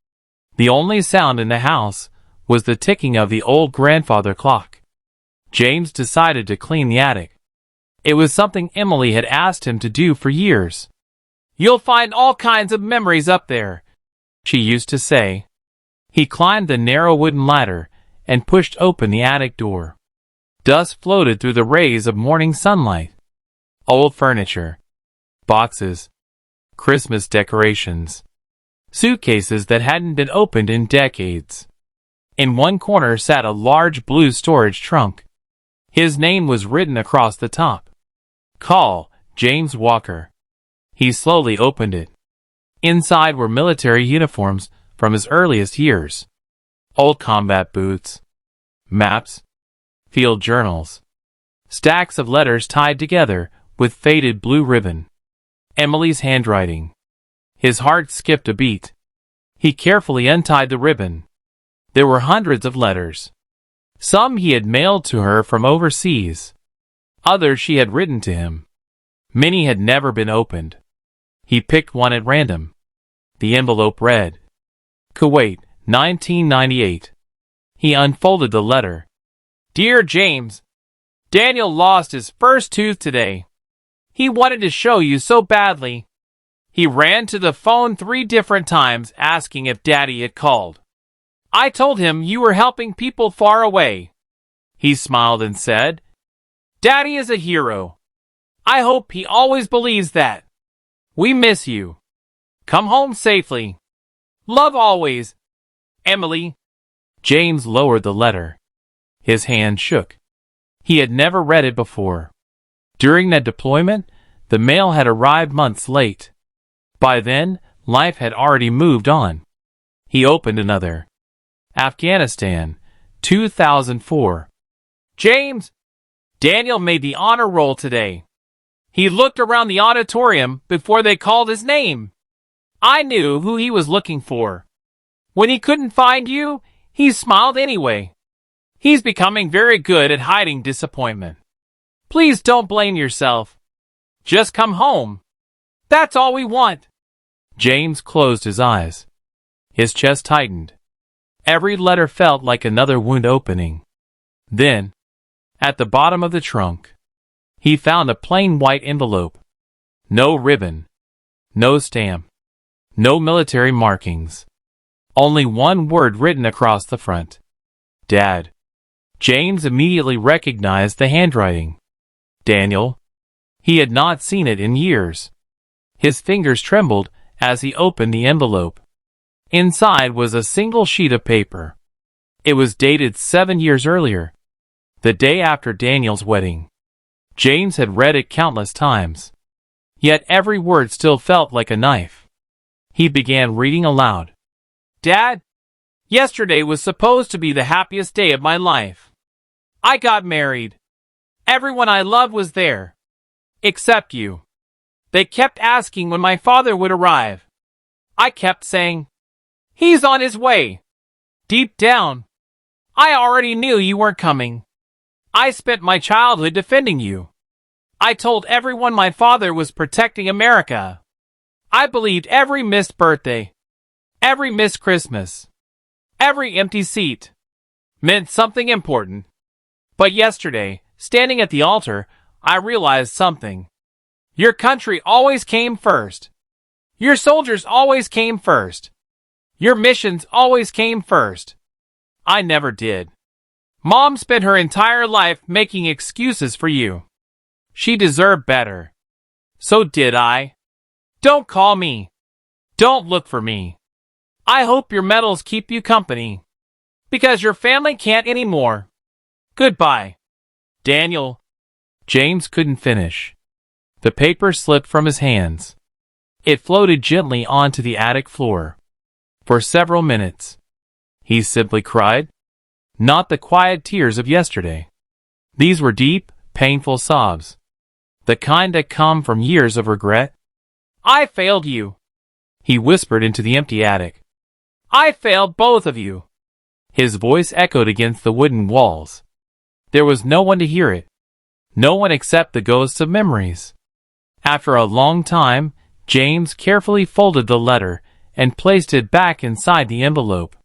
the only sound in the house was the ticking of the old grandfather clock. James decided to clean the attic. It was something Emily had asked him to do for years. You'll find all kinds of memories up there, she used to say. He climbed the narrow wooden ladder and pushed open the attic door. Dust floated through the rays of morning sunlight. Old furniture. Boxes. Christmas decorations. Suitcases that hadn't been opened in decades. In one corner sat a large blue storage trunk. His name was written across the top. Call, James Walker. He slowly opened it. Inside were military uniforms from his earliest years. Old combat boots. Maps. Field journals. Stacks of letters tied together with faded blue ribbon. Emily's handwriting. His heart skipped a beat. He carefully untied the ribbon. There were hundreds of letters. Some he had mailed to her from overseas. Others she had written to him. Many had never been opened. He picked one at random. The envelope read, Kuwait, 1998. He unfolded the letter. Dear James, Daniel lost his first tooth today. He wanted to show you so badly. He ran to the phone 3 different times asking if Daddy had called. I told him you were helping people far away. He smiled and said, Daddy is a hero. I hope he always believes that. We miss you. Come home safely. Love always. Emily. James lowered the letter. His hand shook. He had never read it before. During that deployment, the mail had arrived months late. By then, life had already moved on. He opened another. Afghanistan, 2004. James! Daniel made the honor roll today. He looked around the auditorium before they called his name. I knew who he was looking for. When he couldn't find you, he smiled anyway. He's becoming very good at hiding disappointment. Please don't blame yourself. Just come home. That's all we want. James closed his eyes. His chest tightened. Every letter felt like another wound opening. Then, at the bottom of the trunk, he found a plain white envelope. No ribbon. No stamp. No military markings. Only one word written across the front. Dad. James immediately recognized the handwriting. Daniel. He had not seen it in years. His fingers trembled as he opened the envelope. Inside was a single sheet of paper. It was dated 7 years earlier, the day after Daniel's wedding. James had read it countless times. Yet every word still felt like a knife. He began reading aloud. Dad, yesterday was supposed to be the happiest day of my life. I got married. Everyone I loved was there. Except you. They kept asking when my father would arrive. I kept saying, he's on his way. Deep down, I already knew you weren't coming. I spent my childhood defending you. I told everyone my father was protecting America. I believed every missed birthday, every missed Christmas, every empty seat meant something important. But yesterday, standing at the altar, I realized something. Your country always came first. Your soldiers always came first. Your missions always came first. I never did. Mom spent her entire life making excuses for you. She deserved better. So did I. Don't call me. Don't look for me. I hope your medals keep you company. Because your family can't anymore. Goodbye. Daniel. James couldn't finish. The paper slipped from his hands. It floated gently onto the attic floor. For several minutes, he simply cried. Not the quiet tears of yesterday. These were deep, painful sobs. The kind that come from years of regret. I failed you, he whispered into the empty attic. I failed both of you. His voice echoed against the wooden walls. There was no one to hear it. No one except the ghosts of memories. After a long time, James carefully folded the letter and placed it back inside the envelope.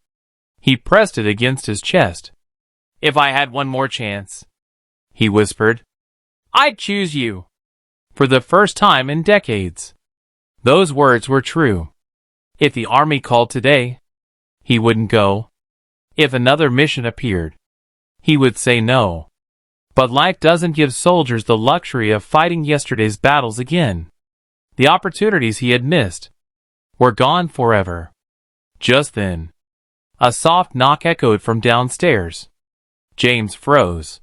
He pressed it against his chest. If I had one more chance, he whispered, I'd choose you. For the first time in decades. Those words were true. If the army called today, he wouldn't go. If another mission appeared, he would say no. But life doesn't give soldiers the luxury of fighting yesterday's battles again. The opportunities he had missed were gone forever. Just then, a soft knock echoed from downstairs. James froze.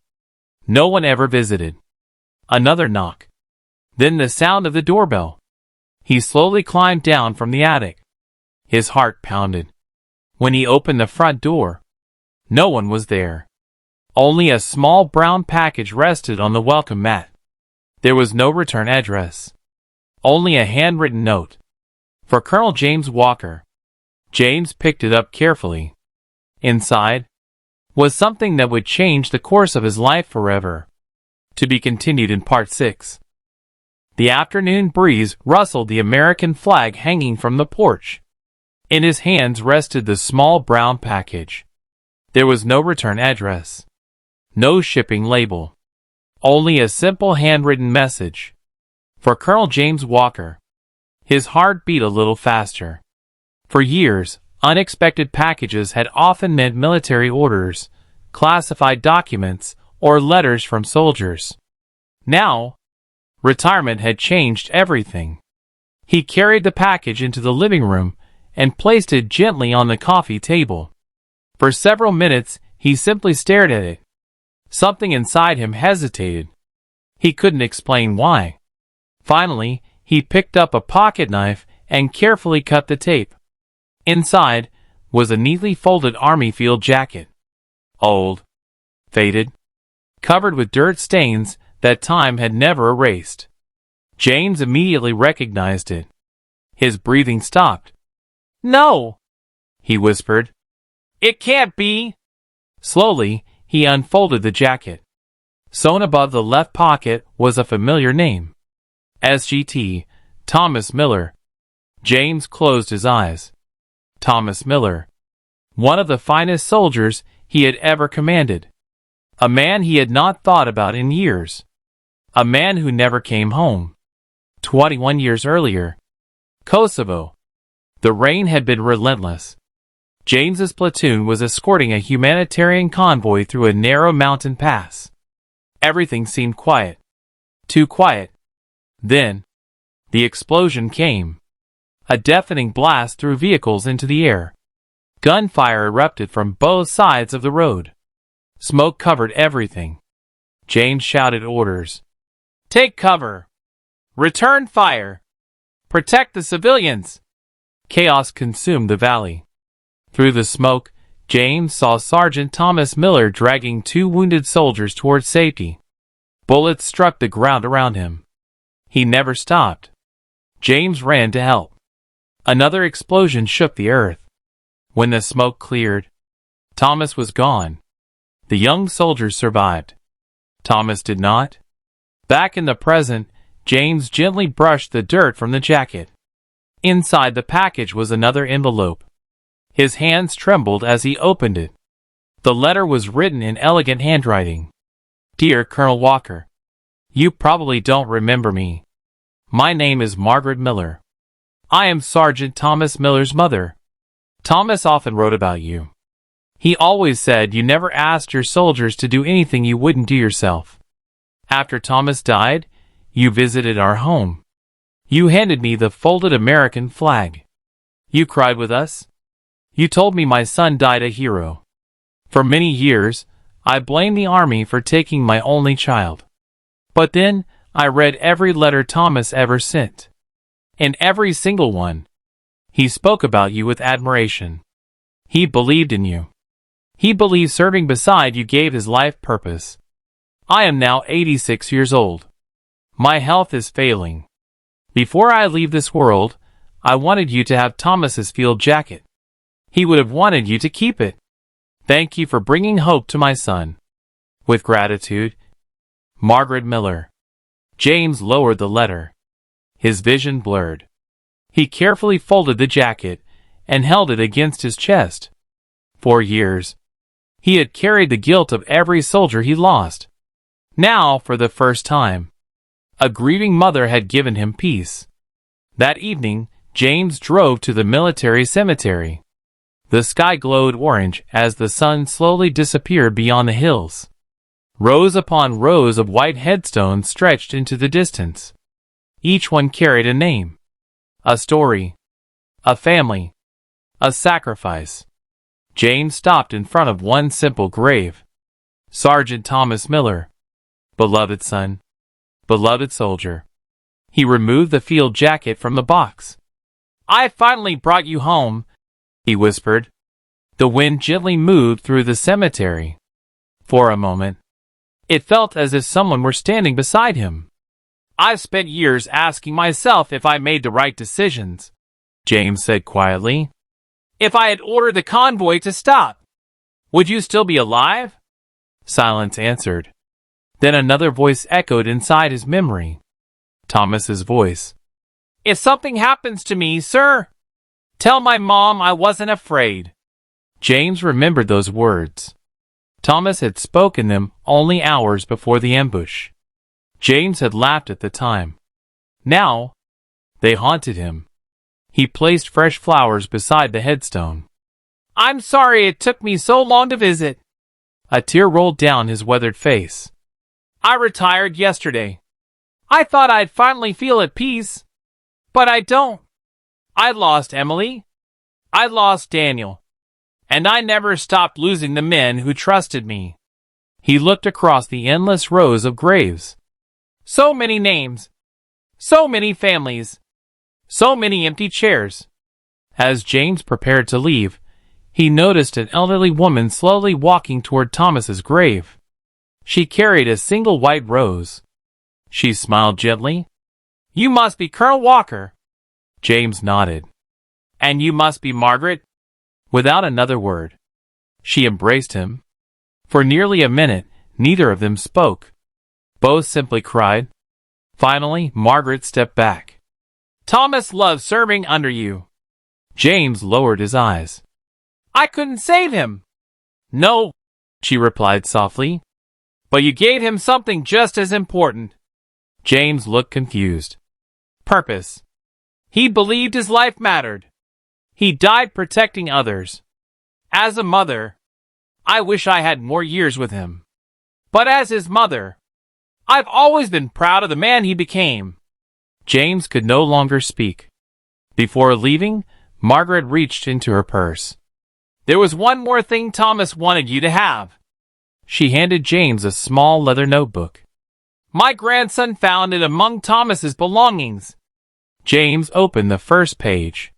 No one ever visited. Another knock. Then the sound of the doorbell. He slowly climbed down from the attic. His heart pounded. When he opened the front door, no one was there. Only a small brown package rested on the welcome mat. There was no return address. Only a handwritten note. For Colonel James Walker. James picked it up carefully. Inside was something that would change the course of his life forever. To be continued in Part 6. The afternoon breeze rustled the American flag hanging from the porch. In his hands rested the small brown package. There was no return address. No shipping label. Only a simple handwritten message. For Colonel James Walker. His heart beat a little faster. For years, unexpected packages had often meant military orders, classified documents, or letters from soldiers. Now, retirement had changed everything. He carried the package into the living room and placed it gently on the coffee table. For several minutes, he simply stared at it. Something inside him hesitated. He couldn't explain why. Finally, he picked up a pocket knife and carefully cut the tape. Inside was a neatly folded army field jacket. Old, faded, covered with dirt stains that time had never erased. James immediately recognized it. His breathing stopped. "No," he whispered. "It can't be." Slowly, he unfolded the jacket. Sewn above the left pocket was a familiar name. SGT, Thomas Miller. James closed his eyes. Thomas Miller. One of the finest soldiers he had ever commanded. A man he had not thought about in years. A man who never came home. 21 years earlier. Kosovo. The rain had been relentless. James's platoon was escorting a humanitarian convoy through a narrow mountain pass. Everything seemed quiet. Too quiet. Then, the explosion came. A deafening blast threw vehicles into the air. Gunfire erupted from both sides of the road. Smoke covered everything. James shouted orders. "Take cover! Return fire! Protect the civilians!" Chaos consumed the valley. Through the smoke, James saw Sergeant Thomas Miller dragging 2 wounded soldiers towards safety. Bullets struck the ground around him. He never stopped. James ran to help. Another explosion shook the earth. When the smoke cleared, Thomas was gone. The young soldiers survived. Thomas did not. Back in the present, James gently brushed the dirt from the jacket. Inside the package was another envelope. His hands trembled as he opened it. The letter was written in elegant handwriting. "Dear Colonel Walker, you probably don't remember me. My name is Margaret Miller. I am Sergeant Thomas Miller's mother. Thomas often wrote about you. He always said you never asked your soldiers to do anything you wouldn't do yourself. After Thomas died, you visited our home. You handed me the folded American flag. You cried with us. You told me my son died a hero. For many years, I blamed the army for taking my only child. But then, I read every letter Thomas ever sent. In every single one, he spoke about you with admiration. He believed in you. He believed serving beside you gave his life purpose. I am now 86 years old. My health is failing. Before I leave this world, I wanted you to have Thomas's field jacket. He would have wanted you to keep it. Thank you for bringing hope to my son. With gratitude, Margaret Miller." James lowered the letter. His vision blurred. He carefully folded the jacket and held it against his chest. For years, he had carried the guilt of every soldier he lost. Now, for the first time, a grieving mother had given him peace. That evening, James drove to the military cemetery. The sky glowed orange as the sun slowly disappeared beyond the hills. Rows upon rows of white headstones stretched into the distance. Each one carried a name, a story, a family, a sacrifice. James stopped in front of one simple grave. Sergeant Thomas Miller. Beloved son. Beloved soldier. He removed the field jacket from the box. "I finally brought you home," he whispered. The wind gently moved through the cemetery. For a moment, it felt as if someone were standing beside him. "I've spent years asking myself if I made the right decisions," James said quietly. "If I had ordered the convoy to stop, would you still be alive?" Silence answered. Then another voice echoed inside his memory. Thomas's voice. "If something happens to me, sir, tell my mom I wasn't afraid." James remembered those words. Thomas had spoken them only hours before the ambush. James had laughed at the time. Now, they haunted him. He placed fresh flowers beside the headstone. "I'm sorry it took me so long to visit." A tear rolled down his weathered face. "I retired yesterday. I thought I'd finally feel at peace. But I don't. I lost Emily. I lost Daniel. And I never stopped losing the men who trusted me. He looked across the endless rows of graves. So many names. So many families. So many empty chairs. As James prepared to leave, he noticed an elderly woman slowly walking toward Thomas's grave. She carried a single white rose. She smiled gently. "You must be Colonel Walker." James nodded. "And you must be Margaret?" Without another word, she embraced him. For nearly a minute, neither of them spoke. Both simply cried. Finally, Margaret stepped back. "Thomas loved serving under you." James lowered his eyes. "I couldn't save him." "No," she replied softly. "But you gave him something just as important." James looked confused. "Purpose. He believed his life mattered. He died protecting others. As a mother, I wish I had more years with him. But as his mother, I've always been proud of the man he became." James could no longer speak. Before leaving, Margaret reached into her purse. "There was one more thing Thomas wanted you to have." She handed James a small leather notebook. "My grandson found it among Thomas's belongings." James opened the first page.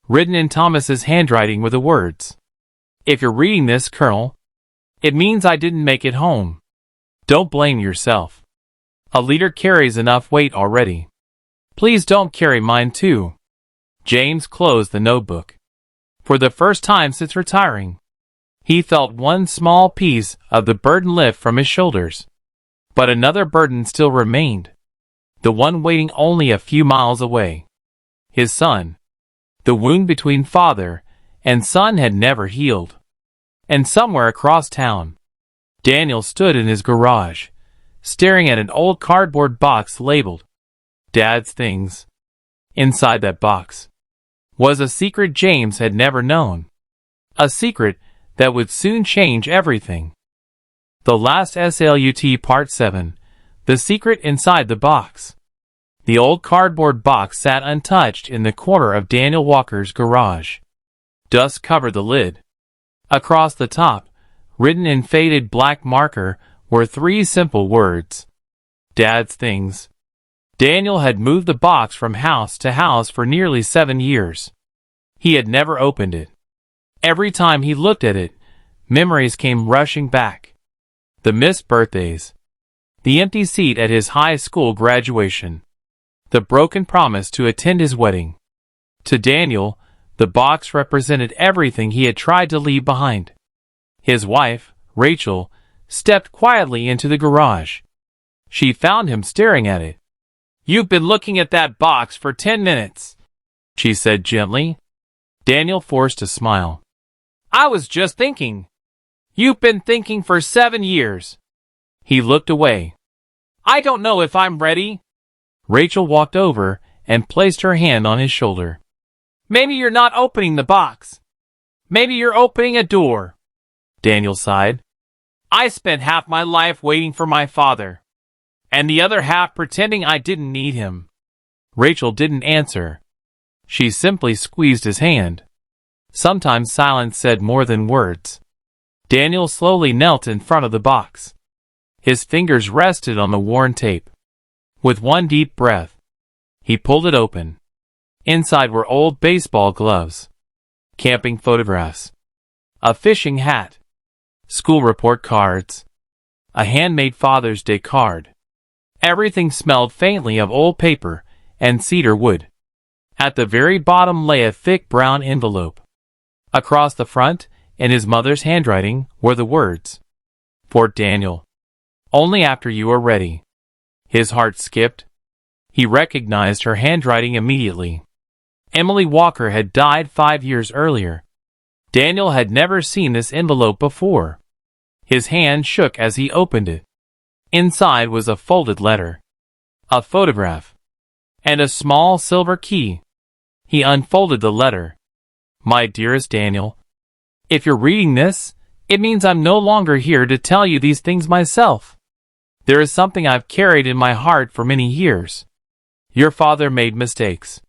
Written in Thomas's handwriting were the words, "If you're reading this, Colonel, it means I didn't make it home. Don't blame yourself. A leader carries enough weight already. Please don't carry mine too." James closed the notebook. For the first time since retiring, he felt one small piece of the burden lift from his shoulders. But another burden still remained, the one waiting only a few miles away. His son. The wound between father and son had never healed. And somewhere across town, Daniel stood in his garage, staring at an old cardboard box labeled Dad's Things. Inside that box was a secret James had never known. A secret that would soon change everything. The Last SLUT Part 7. The Secret Inside the Box. The old cardboard box sat untouched in the corner of Daniel Walker's garage. Dust covered the lid. Across the top, written in faded black marker, were three simple words. Dad's Things. Daniel had moved the box from house to house for nearly 7 years. He had never opened it. Every time he looked at it, memories came rushing back. The missed birthdays. The empty seat at his high school graduation. The broken promise to attend his wedding. To Daniel, the box represented everything he had tried to leave behind. His wife, Rachel, stepped quietly into the garage. She found him staring at it. "You've been looking at that box for 10 minutes, she said gently. Daniel forced a smile. "I was just thinking." "You've been thinking for 7 years." He looked away. "I don't know if I'm ready." Rachel walked over and placed her hand on his shoulder. "Maybe you're not opening the box. Maybe you're opening a door." Daniel sighed. "I spent half my life waiting for my father, and the other half pretending I didn't need him." Rachel didn't answer. She simply squeezed his hand. Sometimes silence said more than words. Daniel slowly knelt in front of the box. His fingers rested on the worn tape. With one deep breath, he pulled it open. Inside were old baseball gloves, camping photographs, a fishing hat, school report cards, a handmade Father's Day card. Everything smelled faintly of old paper and cedar wood. At the very bottom lay a thick brown envelope. Across the front, in his mother's handwriting, were the words, "For Daniel. Only after you are ready." His heart skipped. He recognized her handwriting immediately. Emily Walker had died 5 years earlier. Daniel had never seen this envelope before. His hand shook as he opened it. Inside was a folded letter, a photograph, and a small silver key. He unfolded the letter. "My dearest Daniel, if you're reading this, it means I'm no longer here to tell you these things myself. There is something I've carried in my heart for many years. Your father made mistakes.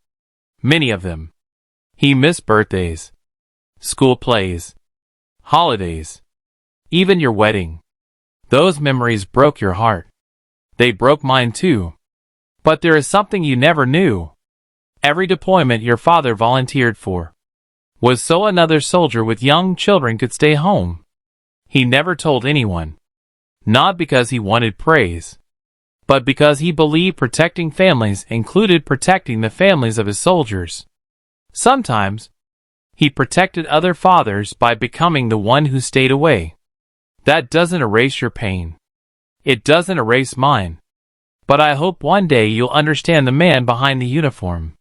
Many of them. He missed birthdays, school plays, holidays, even your wedding. Those memories broke your heart. They broke mine too. But there is something you never knew. Every deployment your father volunteered for was so another soldier with young children could stay home. He never told anyone. Not because he wanted praise, but because he believed protecting families included protecting the families of his soldiers. Sometimes, he protected other fathers by becoming the one who stayed away. That doesn't erase your pain. It doesn't erase mine. But I hope one day you'll understand the man behind the uniform.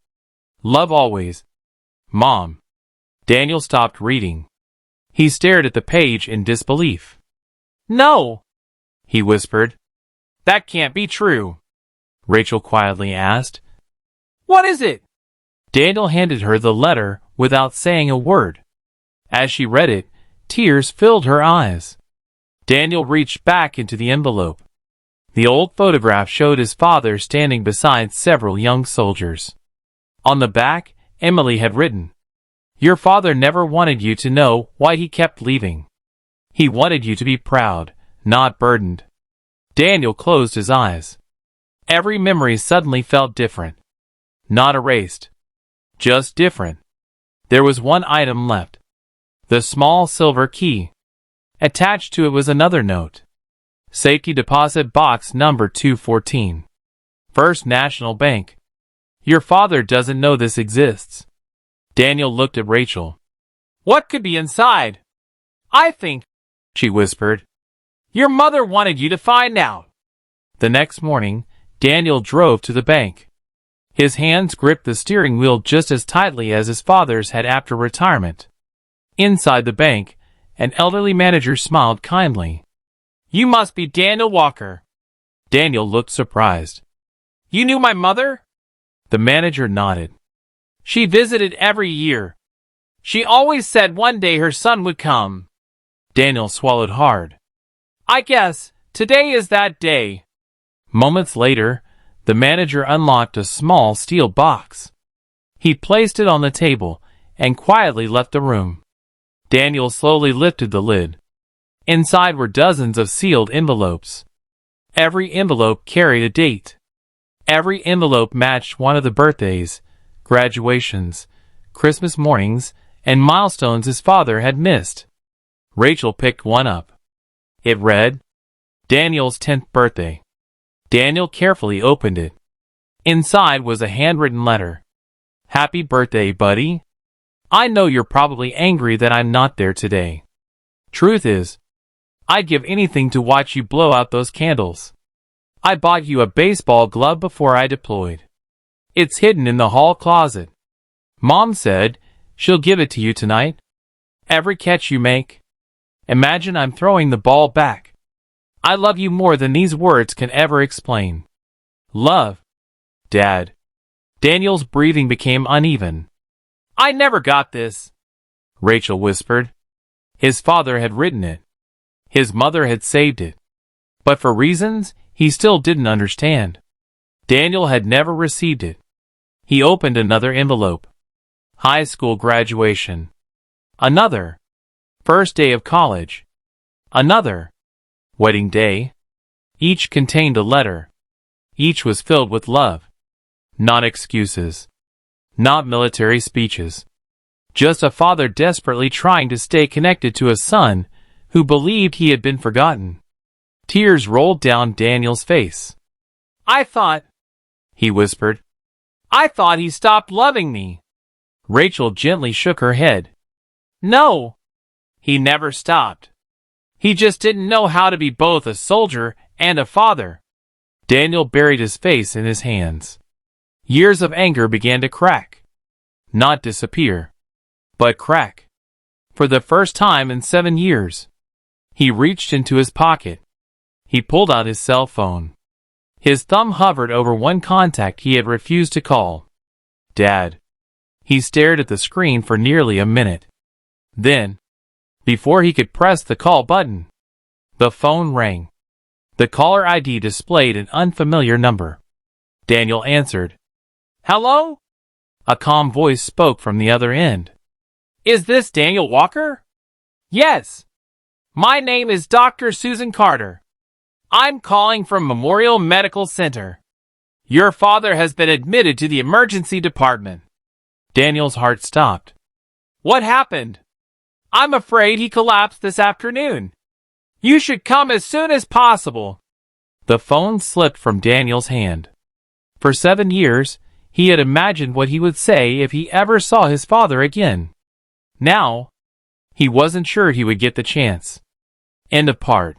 Love always. Mom. Daniel stopped reading. He stared at the page in disbelief. No, he whispered. That can't be true. Rachel quietly asked. What is it? Daniel handed her the letter without saying a word. As she read it, tears filled her eyes. Daniel reached back into the envelope. The old photograph showed his father standing beside several young soldiers. On the back, Emily had written, Your father never wanted you to know why he kept leaving. He wanted you to be proud, not burdened. Daniel closed his eyes. Every memory suddenly felt different. Not erased. Just different. There was one item left. The small silver key. Attached to it was another note. Safety deposit box number 214. First National Bank. Your father doesn't know this exists. Daniel looked at Rachel. What could be inside? I think, she whispered. Your mother wanted you to find out. The next morning, Daniel drove to the bank. His hands gripped the steering wheel just as tightly as his father's had after retirement. Inside the bank, an elderly manager smiled kindly. You must be Daniel Walker. Daniel looked surprised. You knew my mother? The manager nodded. She visited every year. She always said one day her son would come. Daniel swallowed hard. I guess today is that day. Moments later, the manager unlocked a small steel box. He placed it on the table and quietly left the room. Daniel slowly lifted the lid. Inside were dozens of sealed envelopes. Every envelope carried a date. Every envelope matched one of the birthdays, graduations, Christmas mornings, and milestones his father had missed. Rachel picked one up. It read, Daniel's 10th birthday. Daniel carefully opened it. Inside was a handwritten letter. Happy birthday, buddy. I know you're probably angry that I'm not there today. Truth is, I'd give anything to watch you blow out those candles. I bought you a baseball glove before I deployed. It's hidden in the hall closet. Mom said she'll give it to you tonight. Every catch you make. Imagine I'm throwing the ball back. I love you more than these words can ever explain. Love. Dad. Daniel's breathing became uneven. I never got this, Rachel whispered. His father had written it. His mother had saved it. But for reasons he still didn't understand, Daniel had never received it. He opened another envelope. High school graduation. Another. First day of college. Another. Wedding day. Each contained a letter. Each was filled with love. Not excuses. Not military speeches. Just a father desperately trying to stay connected to a son who believed he had been forgotten. Tears rolled down Daniel's face. I thought, he whispered. I thought he stopped loving me. Rachel gently shook her head. No, he never stopped. He just didn't know how to be both a soldier and a father. Daniel buried his face in his hands. Years of anger began to crack. Not disappear, but crack. For the first time in 7 years, he reached into his pocket. He pulled out his cell phone. His thumb hovered over one contact he had refused to call. Dad. He stared at the screen for nearly a minute. Then, before he could press the call button, the phone rang. The caller ID displayed an unfamiliar number. Daniel answered. Hello? A calm voice spoke from the other end. Is this Daniel Walker? Yes. My name is Dr. Susan Carter. I'm calling from Memorial Medical Center. Your father has been admitted to the emergency department. Daniel's heart stopped. What happened? I'm afraid he collapsed this afternoon. You should come as soon as possible. The phone slipped from Daniel's hand. For 7 years, he had imagined what he would say if he ever saw his father again. Now, he wasn't sure he would get the chance. End of part.